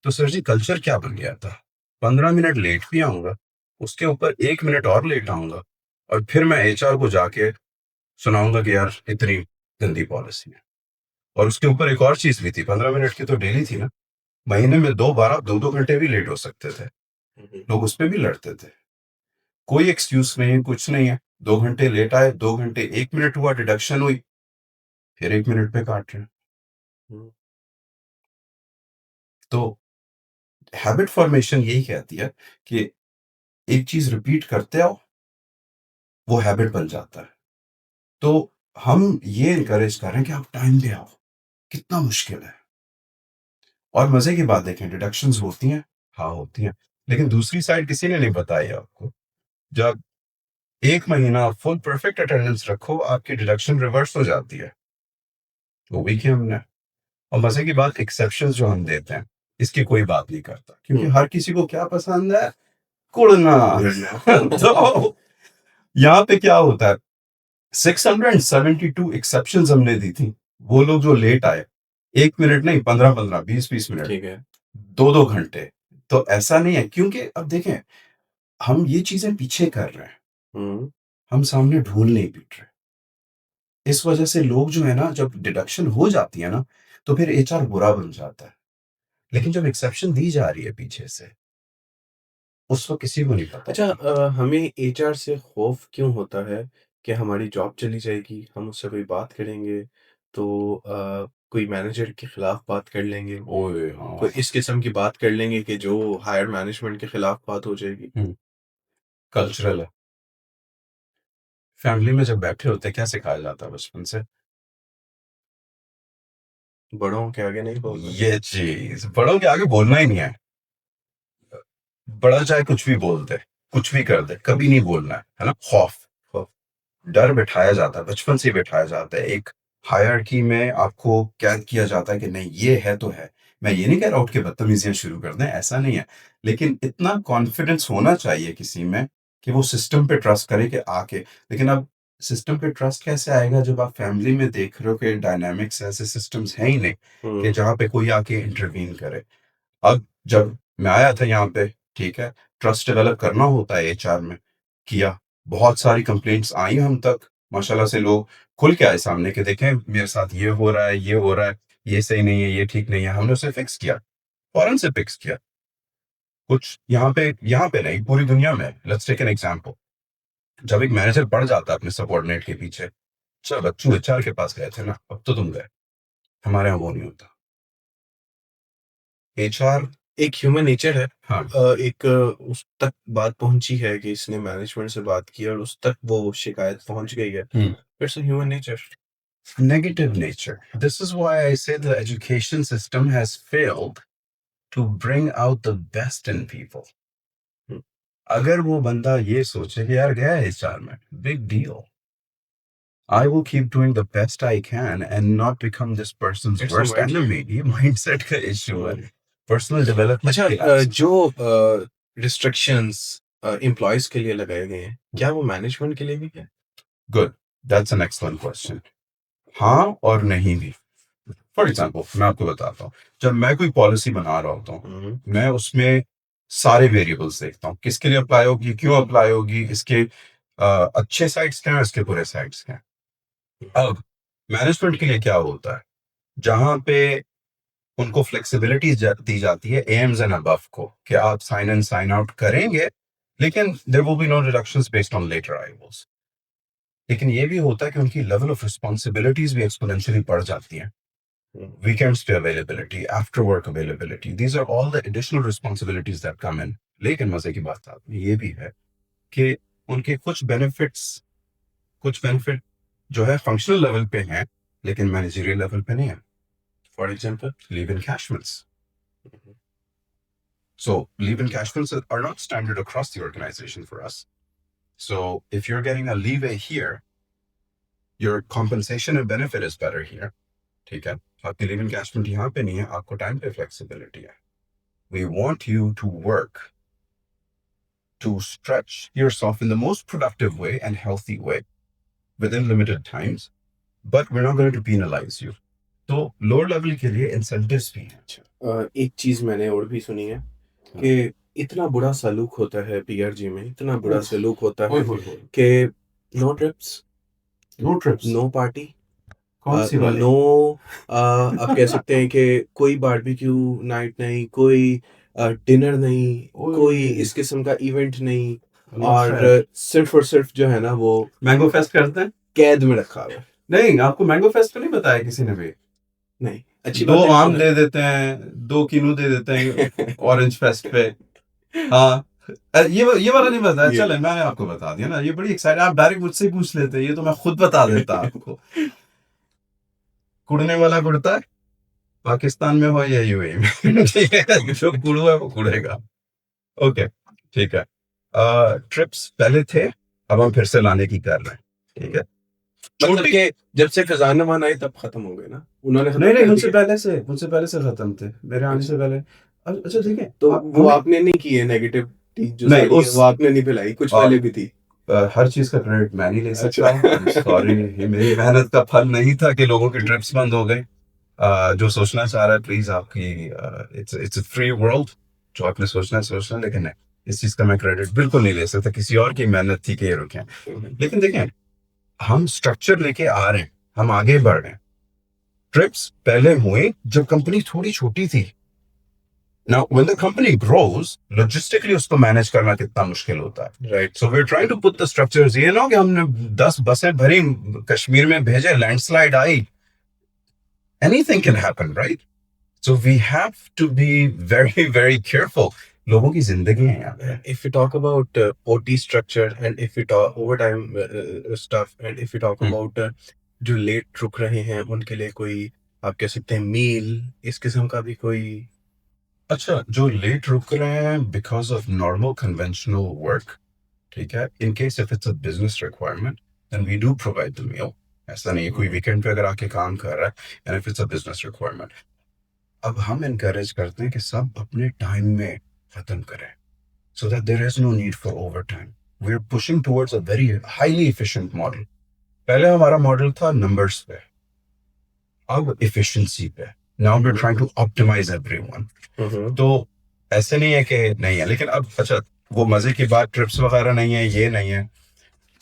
तो सर जी, कल्चर क्या बन गया था? 15 मिनट लेट भी आऊंगा, उसके ऊपर 1 मिनट और लेट आऊंगा, और फिर मैं एचआर को जाके सुनाऊंगा कि यार इतनी गंदी पॉलिसी है. और उसके ऊपर एक और चीज भी थी, 15 मिनट की तो डेली थी ना. महीने में 2 बार आप 2-2 घंटे भी लेट हो सकते थे. हुँ, लोग उस पर भी लड़ते थे. कोई एक्सक्यूज नहीं है, कुछ नहीं है. 2 घंटे लेट आए, 2 घंटे 1 मिनट हुआ, डिडक्शन हुई, फिर 1 मिनट पे काट रहे हैं. हुँ, तो हैबिट फॉर्मेशन यही कहती है कि एक चीज रिपीट करते आओ, वो हैबिट बन जाता है. तो हम ये इनकरेज कर रहे हैं कि आप टाइम पे आओ. कितना मुश्किल है. और मजे की बात देखें, डिडक्शंस होती हैं, हाँ होती हैं, लेकिन दूसरी साइड किसी ने नहीं बताई आपको। जब 1 महीना फुल परफेक्ट अटेंडेंस रखो, आपकी डिडक्शन रिवर्स हो जाती है। वो भी किया हमने। और मजे की बात, एक्सेप्शंस जो हम देते हैं, इसकी कोई बात नहीं करता, क्योंकि हर किसी को क्या पसंद है, कुड़ना। तो यहाँ पे क्या होता है, 672 एक्सेप्शंस हमने दी थी। वो लोग जो लेट आए, 1 मिनट नहीं, 15-15, 20-20 मिनट, ठीक है। 2-2 घंटे। तो ऐसा नहीं है, क्योंकि अब देखें, हम ये चीजें पीछे कर रहे हैं, हुँ। हम सामने ढूल नहीं पीट रहे। इस वजह से लोग जो है ना, जब डिडक्शन हो जाती है ना, तो फिर एचआर बुरा बन जाता है। लेकिन जब एक्सेप्शन दी जा रही है पीछे से, उस वक्त किसी को नहीं पता अच्छा, होता। हमें एचआर से खौफ क्यों होता है कि हमारी जॉब चली जाएगी, हम उससे कोई बात करेंगे तो कोई मैनेजर के खिलाफ बात कर लेंगे, ओए हाँ। कोई इस किस्म की बात कर लेंगे कि जो हायर मैनेजमेंट के खिलाफ बात हो जाएगी। कल्चरल है। फैमिली में जब बैठे होते हैं, क्या सिखाया जाता है बचपन से? बड़ों के आगे नहीं बोलना। ये चीज बड़ों के आगे बोलना ही नहीं है। बड़ा चाहे कुछ भी बोल दे, कुछ भी कर दे, कभी नहीं बोलना है ना? खौफ, खौफ। डर बिठाया जाता है, बचपन से ही बिठाया जाता है। एक हायरार्की में आपको कैद किया जाता है कि नहीं, ये है तो है। मैं ये नहीं कह रहा उठ के बदतमीजियां शुरू कर दें, ऐसा नहीं है, लेकिन इतना कॉन्फिडेंस होना चाहिए किसी में कि वो सिस्टम पे ट्रस्ट करे कि आके। लेकिन अब सिस्टम पे ट्रस्ट कैसे आएगा जब आप फैमिली में देख रहे हो कि डायनामिक्स ऐसे सिस्टम्स हैं ही नहीं कि हुँ। जहां पे कोई आके इंटरवीन करे। अब जब मैं आया था यहाँ पे, ठीक है, ट्रस्ट डेवलप करना होता है एचआर में, किया। बहुत सारी कंप्लेंट्स आई हम तक, माशाल्लाह से लोग खुल के आए सामने कि देखें मेरे साथ ये हो रहा है, ये हो रहा है, ये सही नहीं है, ये ठीक नहीं है। हमने उसे फिक्स किया, फौरन से फिक्स किया। कुछ यहाँ पे नहीं, पूरी दुनिया में। Let's take an example. जब एक मैनेजर बढ़ जाता है अपने सबॉर्डिनेट के पीछे, चल बच्चू एचआर के पास गए थे ना, अब तो तुम गए। हमारे यहाँ वो नहीं होता। एचआर, एक ह्यूमन नेचर है। हाँ, एक उस तक बात पहुँची है कि इसने मैनेजमेंट से बात की और उस तक वो शिकायत पहुँच गई है। It's a human nature. negative nature. This is why I say the education system has failed to bring out the best in people. हुँ। अगर वो बंदा ये सोचे कि यार गया है एचआर में, big deal, I will keep doing the best I can and not become this persons it's a worst mindset. Enemy. ये माइंडसेट का इश्यू है, हुँ। पर्सनल डेवलपमेंट अच्छा, के absence। जो रिस्ट्रिक्शंस एम्प्लॉइज़ के लिए लगाए गए हैं, क्या वो मैनेजमेंट के लिए भी है? Good, that's an excellent question. हाँ और नहीं भी। फॉर एग्जाम्पल मैं आपको बताता हूँ, जब मैं कोई पॉलिसी बना रहा होता हूँ, हुँ। मैं उसमें सारे वेरिएबल्स देखता हूँ, किसके लिए अप्लाई होगी, क्यों अप्लाई होगी, इसके अच्छे साइड्स क्या हैं, इसके बुरे साइड्स क्या हैं। अब मैनेजमेंट के लिए क्या होता है, जहां पे उनको फ्लेक्सिबिलिटी दी जाती है एम्स एंड अबव को, कि आप साइन इन साइन आउट करेंगे, लेकिन there will be no reductions based on later arrivals. लेकिन ये भी होता है कि उनकी लेवल ऑफ रिस्पॉन्सिबिलिटीज भी एक्सपोनेंशियली बढ़ जाती हैं। हुँ। Weekends पे availability, after work availability, these are all the additional responsibilities that come in। लेकिन मजे की बात साथ में ये भी है कि उनके कुछ बेनिफिट जो है फंक्शनल लेवल पे हैं, लेकिन मैनेजरियल लेवल पे नहीं है। For example? Leave encashments। So leave encashments are not standard across the organization for us। So if you're getting a leeway here, your compensation and benefit is better here। ठीक है, आपकी leave encashment यहाँ पे नहीं है, आपको time पे flexibility है। We want you to work to stretch yourself in the most productive way and healthy way within limited times, but we're not going to penalize you। तो लोअर लेवल के लिए इंसेंटिव्स भी हैं। अच्छा, एक चीज़ मैंने और भी सुनी है कि इतना बुरा सलूक होता है पीआरजी में, इतना बुरा उफ, सलूक होता ओए है होए होए, कि no trips, no trips, no party, कौन सी वाली? नो, आप कह सकते हैं कि कोई बारबेक्यू नाइट नहीं, कोई डिनर नहीं, कोई ओए, इस किस्म का इवेंट नहीं, और नफरत। सिर्फ़ और सिर्फ़ जो है ना वो मैंगो फेस्ट करते हैं? कैद में रखा हुआ है। नहीं, आपको मैंगो फेस्ट तो नहीं बताया किसी ने भी? नहीं, अच्छी दो बात है आम सुना दे देते हैं, 2 कीनू दे देते हैं ऑरेंज फेस्ट पे। हाँ, ये वाला नहीं बताया, ये चले मैंने आपको बता दिया ना, ये बड़ी एक्साइटेड, आप डायरेक्ट मुझसे ही पूछ लेते, ये तो मैं खुद बता देता आपको। कुड़ने वाला कुड़ता है, पाकिस्तान में हो या यूएई में ठीक है, जो कूड़ू है वो कूड़ेगा। ओके, ठीक है। ट्रिप्स पहले थे, अब हम फिर से लाने की कर रहे हैं, ठीक है। मतलब छोटी कि जब से फैजान अमान आई तब खत्म हो गए ना, उन्होंने खत्म नहीं नहीं, कर मुझसे दिए। पहले से, मुझसे पहले से खत्म थे, मेरे आने अच्छा, से पहले। अच्छा ठीक है, तो वो हमें आपने नहीं की है, नेगेटिविटी जो नहीं सारी है उस वो आपने नहीं फैलाई, कुछ आ, पहले भी थी। हर चीज का क्रेडिट मैं नहीं ले सकता, आई एम अच्छा। सॉरी। ये मेरी मेहनत का फल नहीं था कि लोगों की ट्रिप्स बंद हो गई। जो सोचना चाह रहा है प्लीज, आपकी it's it's a free world, जो आपने सोचना है सोचना, लेकिन नहीं, इस चीज का मैं क्रेडिट बिल्कुल नहीं ले सकता, किसी और की मेहनत थी कि ये रुके। लेकिन देखें, हम स्ट्रक्चर लेके आ रहे हैं, हम आगे बढ़ रहे हैं। ट्रिप्स पहले हुए जब कंपनी थोड़ी छोटी थी। Now, when the company grows, logistically उसको मैनेज करना कितना मुश्किल होता है। Right. So we're trying to put the structures, ये ना कि हमने 10 बसें भरी कश्मीर में भेजे, landslide I, anything can happen, right? So we have to be very, very careful. लोगों की जिंदगी है यहाँ पे। If we talk about OT structure and if we talk overtime stuff and if we talk hmm. about जो late रुक रहे हैं उनके लिए कोई, आप कह सकते हैं मील, इस किस्म का भी कोई। अच्छा, जो लेट रुक रहे हैं because of normal conventional work, ठीक है, in case if it's a business requirement then we do provide the meal. ऐसा नहीं है कोई वीकेंड पे अगर आके काम कर रहा है, and if it's a business requirement. अब हम इनकरेज करते हैं कि सब अपने टाइम में खत्म करें, so that there is no need for overtime. We're pushing towards a very highly efficient model. पहले हमारा मॉडल था नंबर्स पे, अब efficiency पे। Now we're trying to optimize everyone. तो ऐसे नहीं है कि नहीं है, लेकिन अब अच्छा, वो मजे की बात, ट्रिप्स वगैरह नहीं है, ये नहीं है,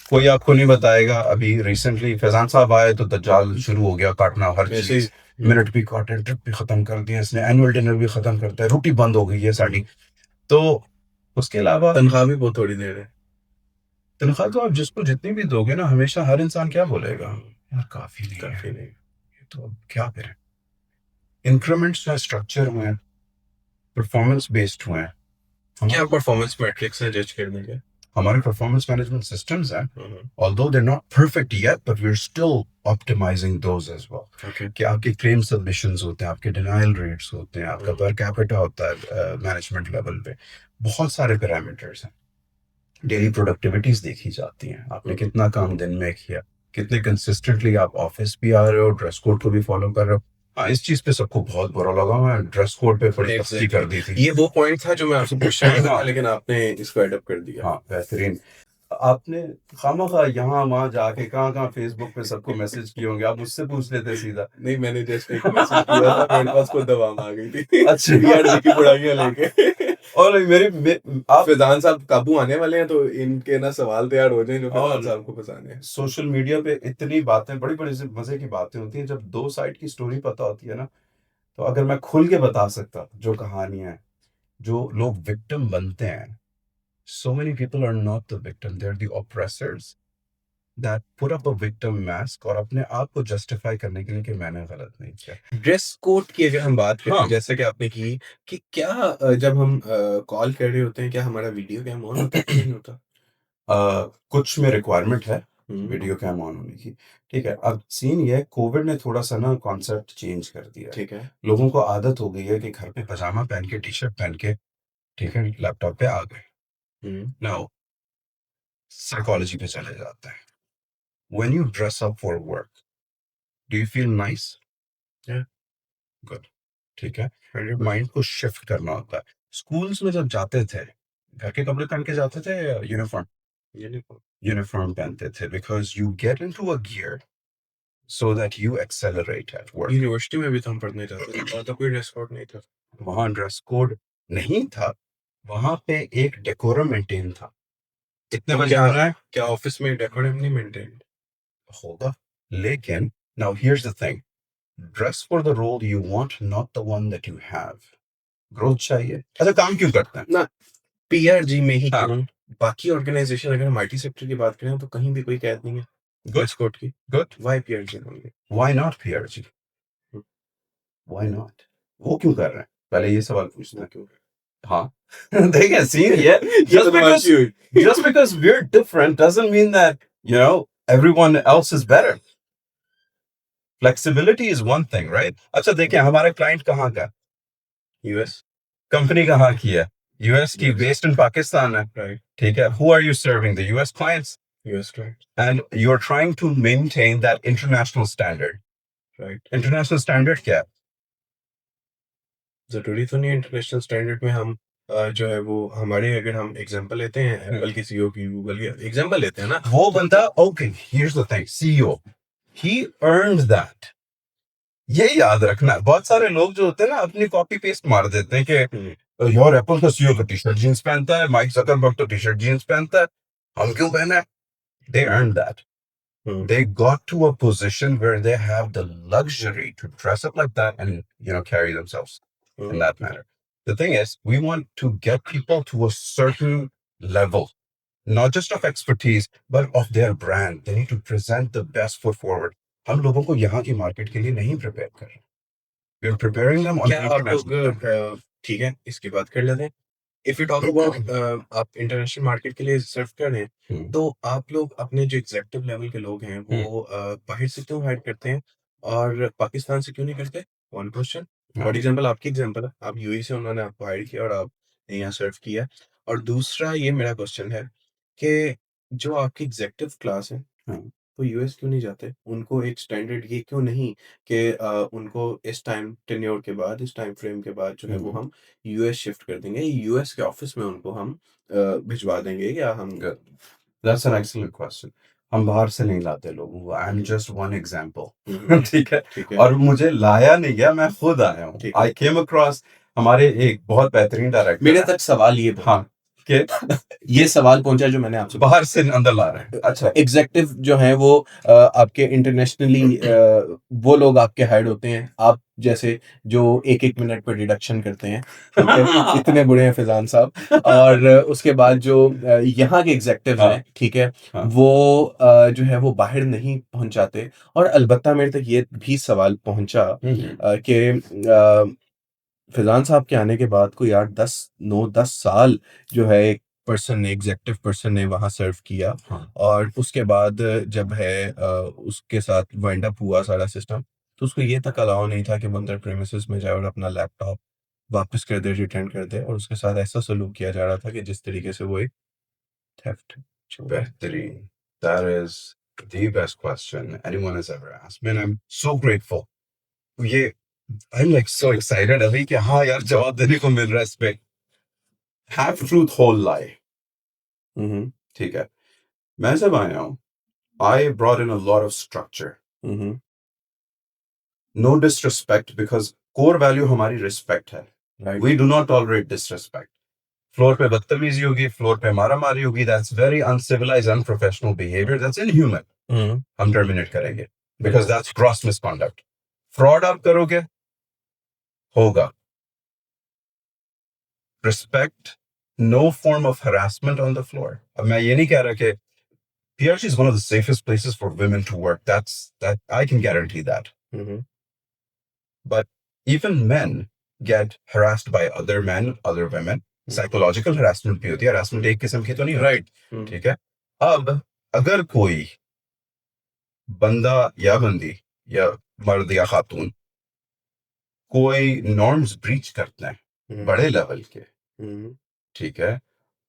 कोई आपको नहीं बताएगा। अभी रिसेंटली फैजान साहब आए तो दज्जाल शुरू हो गया काटना, हर ऐसे ही। चीज, मिनट भी काटे, ट्रिप भी खत्म कर दिया इसने, एनुअल डिनर भी खत्म करता है, रोटी बंद हो गई है साड़ी। तो उसके अलावा तनख्वाह भी बहुत थोड़ी दे रहे हैं। तनख्वाह तो आप जिसको जितनी भी दोगे ना, हमेशा हर इंसान क्या बोलेगा, यार काफी नहीं है, काफी नहीं। ये तो अब क्या करें। इंक्रीमेंट्स जो स्ट्रक्चर हुए हैं, परफॉर्मेंस बेस्ड हुए हैं। क्या हम परफॉर्मेंस मैट्रिक्स है जज करने के? हमारे परफॉर्मेंस मैनेजमेंट सिस्टम्स हैं, although they're not perfect yet, but we're still optimizing those as well. Okay. कि आपके क्लेम सबमिशंस होते हैं, आपके डिनाइल रेट्स होते हैं, आपका पर कैपिटा होता है मैनेजमेंट लेवल पे, बहुत सारे पैरामीटर्स हैं। डेली प्रोडक्टिविटीज देखी जाती हैं, आपने कितना काम दिन में किया, कितने कंसिस्टेंटली आप ऑफिस भी आ रहे हो, ड्रेस कोड को भी फॉलो कर रहे हो। हाँ, इस चीज पे सबको बहुत बुरा लगा, मैं ड्रेस कोड पे बड़ी सख्ती कर दी थी। ये वो पॉइंट था जो मैं आपसे पूछना चाहता था, लेकिन आपने इसको एडअप कर दिया। हाँ, बेहतरीन। आपने खामखा यहाँ वहां जाके कहाँ कहाँ फेसबुक पे सबको मैसेज किए होंगे, आप मुझसे पूछ लेते सीधा। नहीं, मैंने जस्ट एक मैसेज किया था, मेरे पास खुद दवाम आ गई थी। अच्छा। पीआरजी की पढ़ाइयाँ लेके। और आप फैजान साहब काबू आने वाले हैं, तो इनके ना सवाल तैयार हो जाए जो फैजान और साहब को फंसाने हैं। सोशल मीडिया पे इतनी बातें, बड़ी बड़ी मजे की बातें होती हैं, जब दो साइड की स्टोरी पता होती है ना, तो अगर मैं खुल के बता सकता जो कहानियां हैं, जो लोग विक्टिम बनते हैं, so many people are not the victim, they're the oppressors that put up a victim mask और अपने आप को जस्टिफाई करने के लिए कि मैंने गलत नहीं किया। ड्रेस कोड की अगर हम बात करें, हाँ। जैसे कि आपने की, कि क्या जब हम कॉल कर रहे होते हैं, क्या हमारा वीडियो कैम ऑन होता है कि नहीं होता? कुछ में रिक्वायरमेंट है हम्म। वीडियो कैम ऑन होने की, ठीक है। अब सीन ये, कोविड ने थोड़ा सा ना कॉन्सेप्ट चेंज कर दिया है। ठीक है। लोगों को आदत हो गई है कि घर पे पजामा पहन के, टी शर्ट पहन के, ठीक है, लैपटॉप पे आ गए। नाउ साइकोलॉजी पे चले जाते हैं। When you dress up for work, do you feel nice? Yeah. Good, ठीक है। 100%। माइंड को शिफ्ट करना होता है। स्कूल्स में जब जाते थे, घर के कपड़े पहन के जाते थे, यूनिफॉर्म यूनिफॉर्म। यूनिफॉर्म पहनते थे, because you get into a gear so that you accelerate at work. University में भी तो हम पढ़ने जाते थे, वहाँ तो कोई ड्रेस कोड नहीं था। वहां ड्रेस कोड नहीं था, वहां पे एक डेकोरम मेंटेन था, इतने तो बजे आना है, क्या ऑफिस में डेकोरम नहीं मेंटेन? होगा। लेकिन now here's the thing, dress for the role you want, not the one that you have. Growth चाहिए, अच्छा काम क्यों करते हैं ना, पीआरजी में ही हाँ। क्यों, बाकी ऑर्गेनाइजेशन, अगर हम आईटी सेक्टर की बात करें तो कहीं भी कोई कैद नहीं है ड्रेस कोड की। Good, why PRG only? why not PRG, why not, वो क्यों कर रहे हैं, पहले ये सवाल पूछना है। क्यों? हाँ। देखिए सीन ये, just because we're different doesn't mean that, you know, everyone else is better. Flexibility is one thing, right? अच्छा देखिए, हमारा क्लाइंट कहाँ का? यूएस। कंपनी कहाँ की है? यूएस की, बेस्ड इन पाकिस्तान है, राइट? ठीक है, who are you serving? The US clients, US client, and you are trying to maintain that international standard, right? International standard क्या है? ज़रूरी तो नहीं है इंटरनेशनल स्टैंडर्ड में हम जो है वो हमारे, अगर हम एग्जांपल लेते हैं एप्पल की सीईओ की, गूगल की एग्जांपल लेते हैं ना, वो बंदा, okay, here's the thing, CEO, he earned that. ये याद रखना, बहुत सारे लोग जो होते हैं ना, अपनी कॉपी पेस्ट मार देते हैं कि यार एप्पल का सीईओ तो टी शर्ट जींस पहनता है, माइक जकरबर्ग तो टी शर्ट जींस पहनता है, हम क्यों पहना है? They earn that. They got to a position where they have the luxury to dress up like that and carry themselves in that manner. The thing is, we want to get people to a certain level, not just of expertise, but of their brand. They need to present the best foot forward. हम लोगों को यहाँ की market के लिए नहीं prepare कर रहे. We are preparing them on क्या आप लोग international. ठीक है, इसकी बात कर लेते हैं। इफ यू टॉक अबाउट आप इंटरनेशनल मार्केट के लिए सर्व कर रहे हैं, हम्म, तो आप लोग अपने जो एग्जेक्टिव लेवल के लोग हैं वो बाहर से क्यों हायर करते हैं और पाकिस्तान से क्यों नहीं करते? One question. फॉर हाँ, एग्जांपल आपकी एग्जांपल है, आप यूएई से उन्होंने आपको हायर किया और आपने यहाँ सर्व किया। और दूसरा ये मेरा क्वेश्चन है कि जो आपकी एग्जेक्टिव क्लास है, हाँ, वो यूएस क्यों नहीं जाते? उनको एक स्टैंडर्ड ये क्यों नहीं कि उनको इस टाइम टेन्योर के बाद, इस टाइम फ्रेम के बाद जो है वो हम्म, हम यूएस शिफ्ट कर देंगे, यूएस के ऑफिस में उनको हम भिजवा देंगे या हम good. That's an excellent question. हम बाहर से नहीं लाते लोगों को. I'm just one example. ठीक है. ठीक है, और मुझे लाया नहीं गया, मैं खुद आया हूँ. ठीक है। I came across हमारे एक बहुत बेहतरीन डायरेक्टर मेरे है. तक सवाल ये हाँ, कि ये सवाल पहुंचा जो मैंने आपसे बाहर से अंदर ला रहे हैं. अच्छा. एग्जेक्टिव जो है वो आपके इंटरनेशनली वो लोग आपके हायर्ड होते हैं, आप जैसे जो एक एक मिनट पर डिडक्शन करते हैं, ठीक है, इतने बुरे हैं फैजान साहब। और उसके बाद जो यहाँ के एग्जेक्टिव हाँ, हैं, ठीक है, हाँ, वो जो है वो बाहर नहीं पहुंचाते। और अलबत्ता मेरे तक ये भी सवाल पहुंचा कि फैज़ान साहब के आने के बाद कोई 8 10 9-10 साल जो है एक पर्सन ने, एग्ज़ेक्टिव पर्सन ने वहाँ सर्व किया। हाँ. और उसके बाद जब है उसके साथ वाइंड अप हुआ सारा सिस्टम, तो उसको ये तक अलाउ नहीं था कि वो अंदर प्रेमिसेस में जाए और अपना लैपटॉप वापस कर दे, रिटर्न कर दे। और उसके साथ ऐसा सलूक किया जा रहा था कि जिस तरीके से वो एक थेफ्ट चोर है। बेहतरीन. That is the best question anyone has ever asked. Man, I'm so grateful. ये I'm like so excited अभी कि हाँ यार, जवाब देने को मिल रहा है इस पे. Half truth, whole lie. हुँ, हुँ। ठीक है. मैं जब आया हूँ, I brought in a lot of structure. Hmm, hmm. No disrespect, because core value हमारी respect है. Right. We do not tolerate disrespect. Floor पे बदतमीजी होगी, फ्लोर पे मारामारी होगी, that's very uncivilized, unprofessional behavior, that's inhuman. हुँ, हम टर्मिनेट करेंगे, because that's gross misconduct. Fraud आप करोगे, होगा. Respect, no form of harassment on the floor. अब मैं ये नहीं कह रहा कि PRG is one of the safest places for women to work. That I can guarantee that. Hmm, hmm. But even men get harassed by other men, other women. Psychological harassment भी होती है. Harassment एक किस्म की तो नहीं होती. Right. ठीक है. अब अगर कोई बंदा या बंदी या मर्द या खातून कोई नॉर्म्स ब्रीच करते हैं हुँ, बड़े लेवल के, हुँ, ठीक है,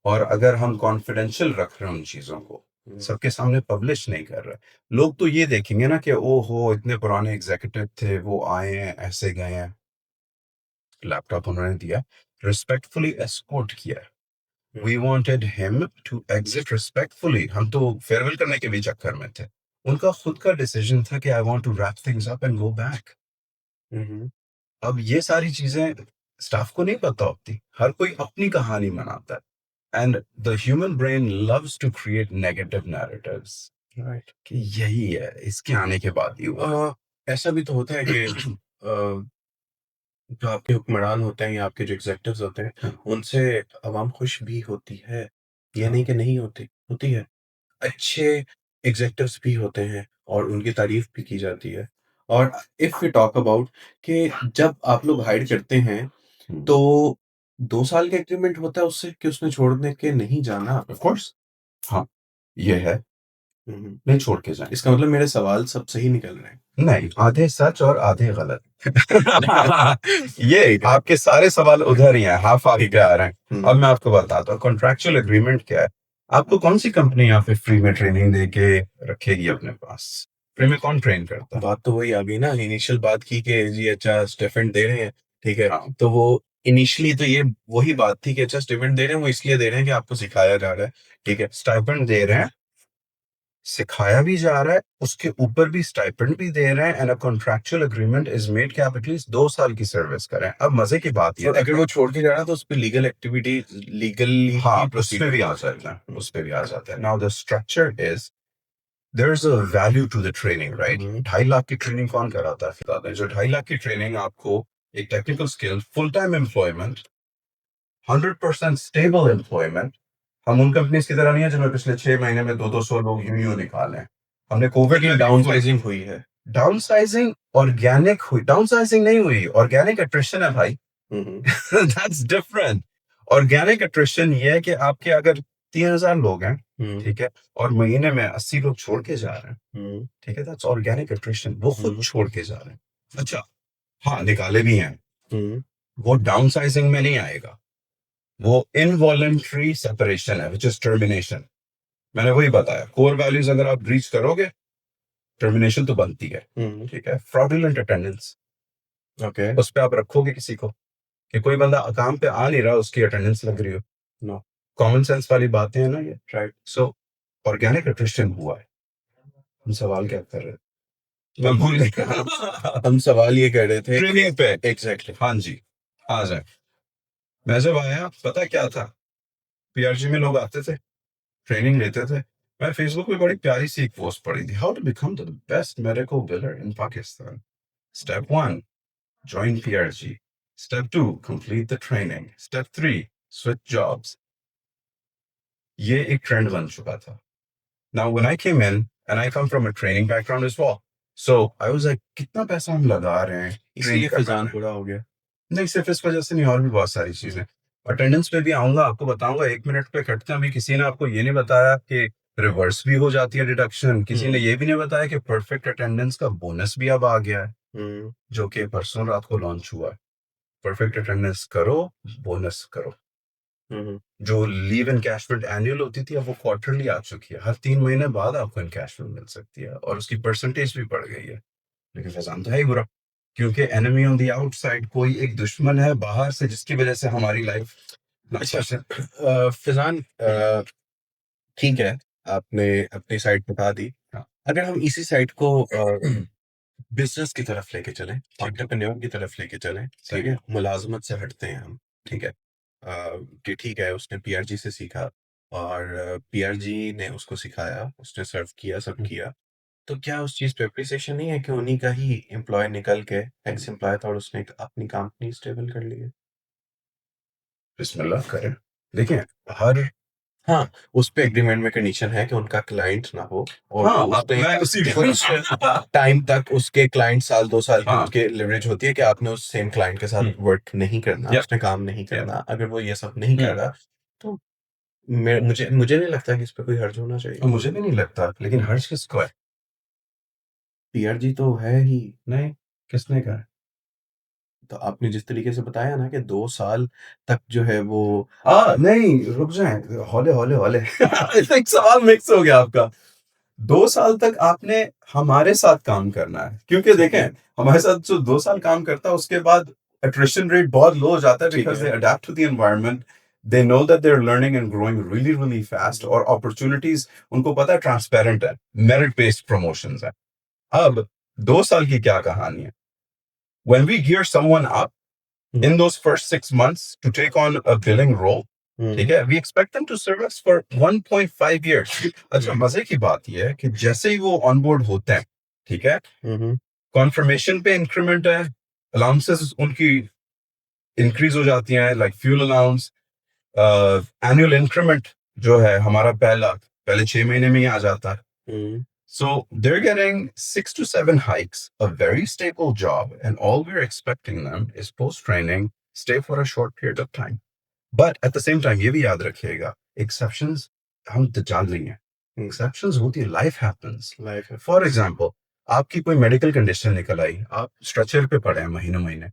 और अगर हम कॉन्फिडेंशियल रख रहे हैं उन चीजों को, हुँ। सबके सामने पब्लिश नहीं कर रहे, लोग तो ये देखेंगे ना कि ओहो इतने पुराने एग्जीक्यूटिव थे, वो आए हैं, ऐसे गए हैं, लैपटॉप उन्होंने दिया, रिस्पेक्टफुली एस्कॉर्ट किया. We wanted him to exit respectfully. हम तो फेयरवेल करने के भी चक्कर में थे. उनका खुद का डिसीजन था कि I want to wrap things up and go back. Hmm, hmm. अब ये सारी चीजें स्टाफ को नहीं पता होती. हर कोई अपनी कहानी बनाता है, and the human brain loves to create negative narratives right. कि यही है, इसके आने के बाद ही हुआ. ऐसा भी तो होता है कि जो आपके हुक्मरान होते हैं या आपके जो एग्ज़ेक्टिव्स होते हैं, हाँ, उनसे अवाम खुश भी होती है। ये हाँ, नहीं कि नहीं होती, होती है। अच्छे एग्ज़ेक्टिव्स भी होते हैं और उनकी तारीफ़ भी की जाती है। और इफ वी टॉक अबाउट कि जब आप लोग हायर करते हैं, हम्म, तो 2 साल का एग्रीमेंट होता है उससे कि उसने छोड़ने के नहीं जाना। Of course. हाँ, ये है. नहीं छोड़ के जाएं। इसका मतलब मेरे सवाल सब सही निकल रहे हैं। नहीं, आधे सच और आधे गलत। ये आपके सारे सवाल उधर ही हैं, हाफ आगे के आ रहे हैं। अब मैं आपको बताता हूँ कॉन्ट्रैक्चुअल एग्रीमेंट क्या है। आपको कौन सी कंपनी यहाँ पे फ्री में ट्रेनिंग दे के रखेगी अपने पास? फ्री में कौन ट्रेन करता है? बात तो वही आ गई ना, इनिशियल बात की कि जी अच्छा स्टेफेंट दे रहे हैं, ठीक है। हाँ, तो वो इनिशियली तो ये वही बात थी कि अच्छा स्टेफेंट दे रहे हैं, वो इसलिए दे रहे हैं कि आपको सिखाया जा रहा है, ठीक है। स्टाइपेंड दे रहे हैं, सिखाया भी जा रहा है, उसके ऊपर भी स्टाइपेंड भी दे रहे हैं, and a contractual agreement is made कि आप एटलीस्ट 2 साल की सर्विस करें। अब मजे की बात और ये अगर वो छोड़ के जा रहा है तो उस पर लीगल एक्टिविटी, लीगली हाँ, ही उस पे भी आ जाता है, हम्म, उस पे भी आ जाता है। Now the structure is there's a value to the training, right? 2.5 lakh की ट्रेनिंग कौन कराता है? बताते हैं जो 2.5 लाख की ट्रेनिंग आपको एक technical skill, full time employment, 100% stable employment. हम उन कंपनीज की तरह नहीं है जिन्होंने पिछले 6 महीने में 200 लोग यूं निकाले हैं। हमने कोविड में डाउन साइजिंग हुई है। डाउन साइजिंग ऑर्गेनिक हुई, डाउन साइजिंग नहीं हुई, ऑर्गेनिक एट्रिशन है भाई। That's different. ऑर्गेनिक एट्रिशन ये है कि आपके अगर 3,000 लोग हैं, ठीक है, और महीने में 80 लोग छोड़ के जा रहे हैं, ठीक है, दैट्स ऑर्गेनिक एट्रिशन। वो खुद छोड़ के जा रहे हैं। अच्छा, हाँ, निकाले भी हैं, वो डाउन साइजिंग में नहीं आएगा, वो इनवॉलंटरी सेपरेशन है, विच इज टर्मिनेशन। मैंने वही बताया, कोर वैल्यूज अगर आप ब्रीच करोगे, टर्मिनेशन तो बनती है, ठीक है। Fraudulent attendance, okay. उस पर आप रखोगे किसी को कि कोई बंदा काम पे आ नहीं रहा, उसकी अटेंडेंस लग रही हो? नो। कॉमन सेंस वाली बातें हैं ना ये, राइट? सो ऑर्गेनिक एट्रिशन हुआ है। हम सवाल क्या कर रहे थे, मैं भूल गया। हम सवाल ये कर रहे थे ट्रेनिंग पे, एग्जैक्टली। हाँ जी, आ जाए। मैं जब आया, पता क्या था, पीआरजी में लोग आते थे, ट्रेनिंग लेते थे। मैं फेसबुक पे बड़ी प्यारी सी एक पोस्ट पढ़ी थी, how to become the best medical builder in Pakistan. Step 1, join PRG. Step 2, complete the training. Step 3, switch jobs. ये एक ट्रेंड बन चुका था। Now when I came in, and I come from a training background as well, so I was like, कितना पैसा हम लगा रहे हैं इसलिए ट्रेन फिजान करने में? पूरा हो गया। नहीं, सिर्फ इस वजह से नहीं, और भी बहुत सारी चीजें। अटेंडेंस पे भी आऊंगा, आपको बताऊंगा, 1 मिनट पे कटते हैं। अभी किसी ने आपको ये नहीं बताया कि रिवर्स भी हो जाती है डिडक्शन। किसी ने ये भी नहीं बताया कि परफेक्ट अटेंडेंस का बोनस भी अब आ गया है, जो कि परसों रात को लॉन्च हुआ है। परफेक्ट अटेंडेंस करो, बोनस करो। जो लीव एनकैशमेंट एनुअल होती थी, अब वो क्वार्टरली आ चुकी है। हर 3 महीने बाद आपको एनकैशमेंट मिल सकती है, और उसकी परसेंटेज भी बढ़ गई है। लेकिन फैजान तो है ही बुरा, क्योंकि एनिमी ऑन द आउटसाइड, कोई एक दुश्मन है बाहर से जिसकी वजह से हमारी लाइफ। अच्छा फिजान, ठीक है, आपने अपनी साइड बता दी। हाँ, अगर हम इसी साइड को बिजनेस की तरफ लेके चलें, एंटरप्रेन्योर की तरफ लेके चलें, ठीक है, मुलाजमत से हटते हैं हम, ठीक है। कि ठीक है उसने पीआरजी से सीखा और पीआरजी ने उसको सिखाया, उसने सर्व किया, सब किया, तो क्या उस चीज़ पे एप्रिसिएशन नहीं है कि उन्हीं का ही एम्प्लॉय निकल के एक्स एम्प्लॉय था और उसने एक अपनी कंपनी स्टेबल कर ली है? बिस्मिल्लाह करें। देखिए, हर हाँ, उस पे एग्रीमेंट में कंडीशन है कि उनका क्लाइंट ना हो, और हाँ, वो उसने मैं उसी कुछ टाइम तक उसके क्लाइंट साल 2 साल की हाँ, उसके लिवरेज होती है कि आपने उस सेम क्लाइंट के साथ वर्क नहीं करना, या उसने काम नहीं करना। अगर वो ये सब नहीं कर रहा, तो मुझे मुझे नहीं लगता कि इस पे कोई हर्ज होना चाहिए। मुझे भी नहीं लगता, लेकिन हर्ष किसको है? पीआरजी तो है ही। नहीं, किसने कहा? तो आपने जिस तरीके से बताया ना कि 2 साल तक जो है वो नहीं, रुक जाए, हौले हौले हौले। एक सवाल मिक्स हो गया आपका। 2 साल तक आपने हमारे साथ काम करना है, क्योंकि देखें, हमारे साथ जो 2 साल काम करता है, उसके बाद अट्रिशन रेट बहुत लो हो जाता है, because they adapt to the environment. They know that they are learning and growing really really fast, और अपॉर्चुनिटीज उनको पता है, ट्रांसपेरेंट है, मेरिट बेस्ड प्रमोशंस है। अब 2 साल की क्या कहानी है? When we gear someone up in those first 6 months to take on a billing role, ठीक है, we expect them to serve us for 1.5 years. अच्छा, मजे की बात यह है कि जैसे ही वो ऑनबोर्ड होते हैं, ठीक है, कॉन्फर्मेशन पे इंक्रीमेंट है, अलाउंसेस उनकी इंक्रीज हो जाती हैं, like fuel allowance, annual increment जो है हमारा पहले 6 महीने में ही आ जाता है। So they're getting 6 to 7 hikes, a very stable job, and all we're expecting them is post training, stay for a short period of time. But at the same time, ये भी याद रखिएगा, exceptions हम तो जान लेंगे। एक्सेप्शंस होती है, लाइफ हैपेंस। लाइफ है। फॉर एग्जांपल, आपकी कोई मेडिकल कंडीशन निकल आई, आप स्ट्रेचर पे पड़े हैं महीने महीने,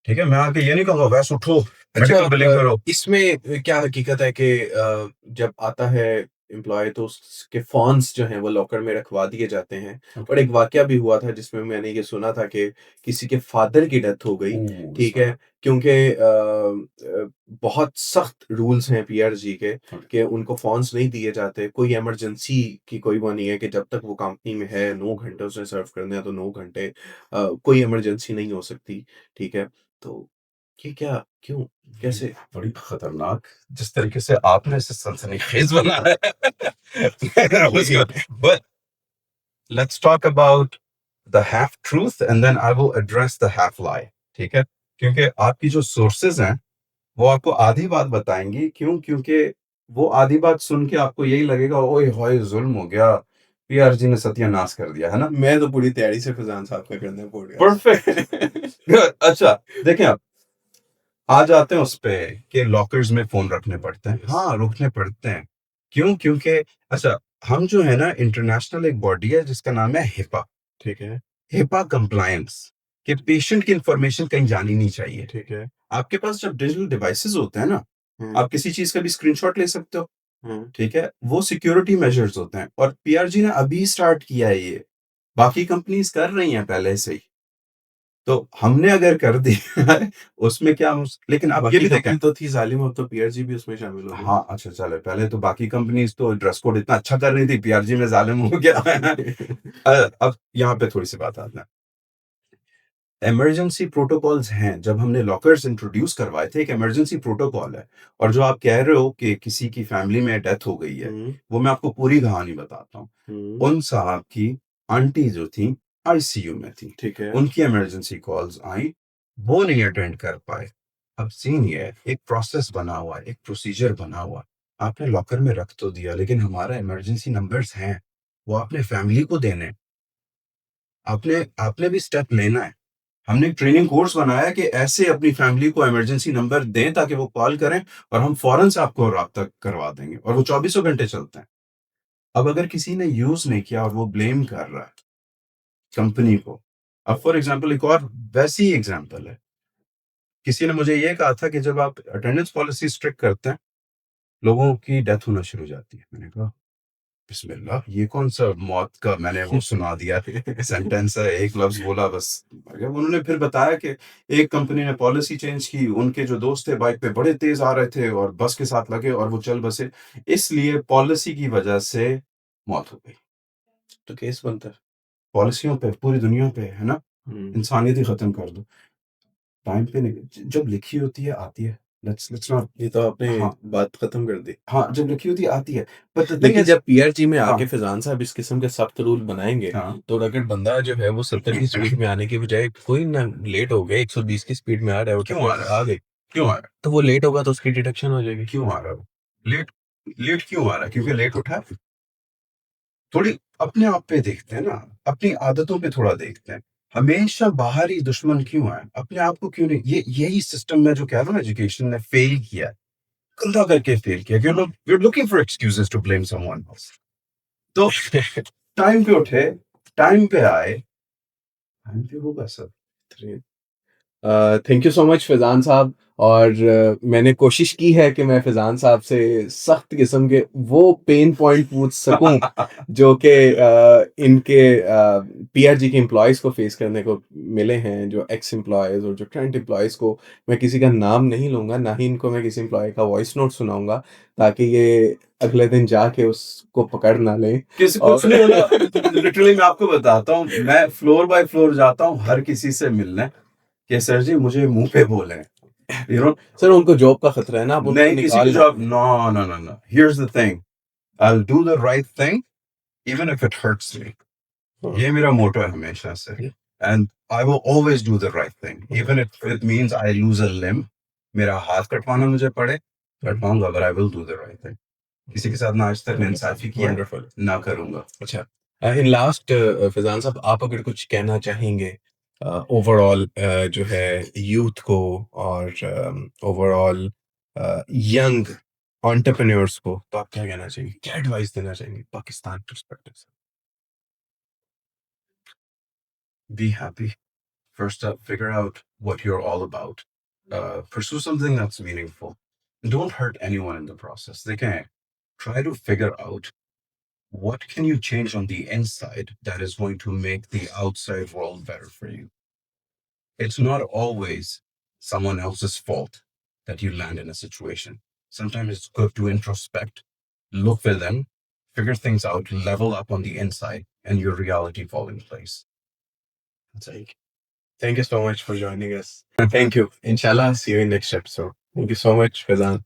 ठीक है, मैं आके ये नहीं कहूंगा वैस उठो अच्छा, मेडिकल बिलिंग करो। इसमें क्या हकीकत है कि जब आता है एम्प्लॉय तो उसके फॉर्म्स जो हैं वो लॉकर में रखवा दिए जाते हैं। और एक वाकया भी हुआ था जिसमें मैंने ये सुना था कि किसी के फादर की डेथ हो गई, ओह ठीक है? सर। क्योंकि बहुत सख्त रूल्स हैं पीआरजी के कि उनको फॉर्म्स नहीं दिए जाते। कोई इमरजेंसी की कोई वो नहीं है कि जब तक वो कंपनी में है 9 घंटे उसने सर्व करने हैं तो 9 घंटे कोई इमरजेंसी नहीं हो सकती, ठीक है? तो ये क्या? क्यों? ये कैसे? बड़ी खतरनाक, जिस तरीके से आपने इसे सनसनीखेज बनाया है उसको, but let's talk about the half truth and then I will address the half lie, ठीक है? क्योंकि आपकी जो सोर्सेज हैं वो आपको आधी बात बताएंगी, क्यों? क्योंकि वो आधी बात सुन के आपको यही लगेगा ओए होए जुल्म हो गया, पीआरजी ने सत्यानाश कर दिया, है ना? मैं तो पूरी तैयारी से फैज़ान साहब का करना है परफेक्ट। पॉडकास्ट। अच्छा, देखें आप, आ जाते हैं उस पे कि लॉकर्स में फोन रखने पड़ते हैं। यस। हाँ, रखने पड़ते हैं। क्यों? क्योंकि अच्छा, हम जो है ना, इंटरनेशनल एक बॉडी है जिसका नाम है हिपा। ठीक है, हिपा कंप्लायंस, कि पेशेंट की इंफॉर्मेशन कहीं जानी नहीं चाहिए। ठीक है। आपके पास जब डिजिटल डिवाइसेस होते हैं ना, हुँ, आप किसी चीज का भी स्क्रीनशॉट ले सकते हो, हुँ। ठीक है? वो सिक्योरिटी मेजर्स होते हैं और पीआरजी ने अभी स्टार्ट किया है ये। बाकी कंपनीज कर रही हैं पहले से ही। तो हमने अगर कर दिया है उसमें क्या लेकिन आप ये बाकी भी देखें। कंपनी तो थी ज़ालिम, अब तो पीआरजी भी उसमें शामिल हो गई। हाँ, अच्छा चले, पहले तो बाकी कंपनीज तो ड्रेस कोड इतना अच्छा कर रही थी, पीआरजी में जालिम हो गया। अब यहाँ पे थोड़ी सी बात आती है। इमरजेंसी प्रोटोकॉल्स हैं, जब हमने लॉकर्स इंट्रोड्यूस करवाए थे एक इमरजेंसी प्रोटोकॉल है। और जो आप कह रहे हो कि किसी की फैमिली में डेथ हो गई है, हुँ, वो मैं आपको पूरी कहानी बताता हूँ। हुँ। उन साहब की आंटी जो थी आईसीयू में थी, ठीक है। उनकी इमरजेंसी कॉल्स आई, वो नहीं अटेंड कर पाए। अब सीन ये है, एक प्रोसेस बना हुआ है, एक प्रोसीजर बना हुआ है। आपने लॉकर में रख तो दिया, लेकिन हमारा इमरजेंसी नंबर्स हैं, वो आपने फैमिली को देने हैं। आपने आपने भी स्टेप लेना है। हमने एक ट्रेनिंग कोर्स बनाया कि ऐसे अपनी फैमिली को इमरजेंसी नंबर दें ताकि वो कॉल करें और हम फौरन से आपको राब्ता करवा देंगे, और वो चौबीसों घंटे चलते हैं। अब अगर किसी ने यूज नहीं किया और वो ब्लेम कर रहा है कंपनी को, अब फॉर एग्जांपल एक और वैसी ही एग्जांपल है, किसी ने मुझे ये कहा था कि जब आप अटेंडेंस पॉलिसी स्ट्रिक्ट करते हैं, लोगों की डेथ होना शुरू हो जाती है। मैंने कहा बिस्मिल्लाह, ये कौन सा मौत का मैंने वो सुना दिया सेंटेंस है, एक लफ्ज बोला बस। अगर उन्होंने फिर बताया कि एक कंपनी ने पॉलिसी चेंज की, उनके जो दोस्त थे बाइक पे बड़े तेज आ रहे थे और बस के साथ लगे और वो चल बसे, इसलिए पॉलिसी की वजह से मौत हो गई। तो केस बनता है। पॉलिसियों पे पूरी दुनिया पे है ना, हुँ। इंसानियत ही खत्म कर दो। टाइम पे नहीं, जब लिखी होती है आती है। Let's not. ये तो आपने हाँ, बात खत्म कर दी। हाँ, जब लिखी होती है आती है, बट द थिंग लेकिन इज। जब पीआरजी में हाँ, आके फैज़ान साहब इस किस्म के सख्त रूल बनाएँगे, हाँ। तो अगर बंदा जो है वो 70 की स्पीड में आने की बजाय कोई ना लेट हो गया 120 की स्पीड में आ रहा है और क्यों आ ट्रक रहा आ है? गई, क्यों आ रहा है? तो वो लेट होगा तो उसकी डिडक्शन हो जाएगी। क्यों आ रहा है वो? लेट लेट क्यों आ रहा है? क्योंकि लेट उठा है? थोड़ी अपने आप पे देखते हैं ना, अपनी आदतों पे थोड़ा देखते हैं। हमेशा बाहरी दुश्मन क्यों है? अपने आप को क्यों नहीं? ये यही सिस्टम में जो कह रहा हूँ ना, एजुकेशन ने फेल किया है। गंदा करके फेल किया कि लोग we are looking for excuses to blame someone else. तो टाइम पे उठे, टाइम पे आए, टाइम पे होगा सब। Thank you so much Faizan साहब। और मैंने कोशिश की है कि मैं फैज़ान साहब से सख्त किस्म के वो पेन पॉइंट पूछ सकूं जो कि इनके पीआरजी के एम्प्लॉयज़ को फेस करने को मिले हैं, जो एक्स एम्प्लॉयज़ और जो करंट एम्प्लॉयज़ को। मैं किसी का नाम नहीं लूँगा, ना ही इनको मैं किसी एम्प्लॉय का वॉइस नोट सुनाऊँगा, ताकि ये अगले दिन जाके उसको पकड़ ना लें। किसी और कुछ नहीं होगा। लिटरली मैं आपको बताता हूँ, मैं फ्लोर बाय फ्लोर जाता हूँ हर किसी से मिलने कि सर जी मुझे मुंह पे बोले, यू नो। सर उनको जॉब का खतरा है ना, आप उनको नहीं, किसी की निकाल ना जॉब, दें। No no no no, here's the thing, I will do the right thing even if it hurts me. हाँ। ये मेरा मोटो है हमेशा से, and I will always do the right thing even if it means I lose a limb. मेरा हाथ कटवाना मुझे पड़े, कटवाऊंगा, but I will do the right thing. किसी के साथ ना आज तक नाइंसाफी किया है, वंडरफुल। ना करूंगा। अच्छा, इन लास्ट फैज़ान साहब आप अगर कुछ कहना चाहेंगे ओवरऑल जो है यूथ को और ओवरऑल यंग एंटरप्रेन्योर्स को, तो आप क्या कहना चाहेंगे? क्या एडवाइस देना चाहेंगे पाकिस्तान पर्सपेक्टिव से? Be happy. First up, figure out what you're all about. Pursue something that's meaningful. Don't hurt anyone in the process. They can try to figure out what can you change on the inside that is going to make the outside world better for you. It's not always someone else's fault that you land in a situation. Sometimes it's good to introspect, look within, figure things out, level up on the inside, and your reality fall in place. Thank thank you so much for joining us. Thank you. Inshallah, see you in next episode. Thank you so much, Fazan.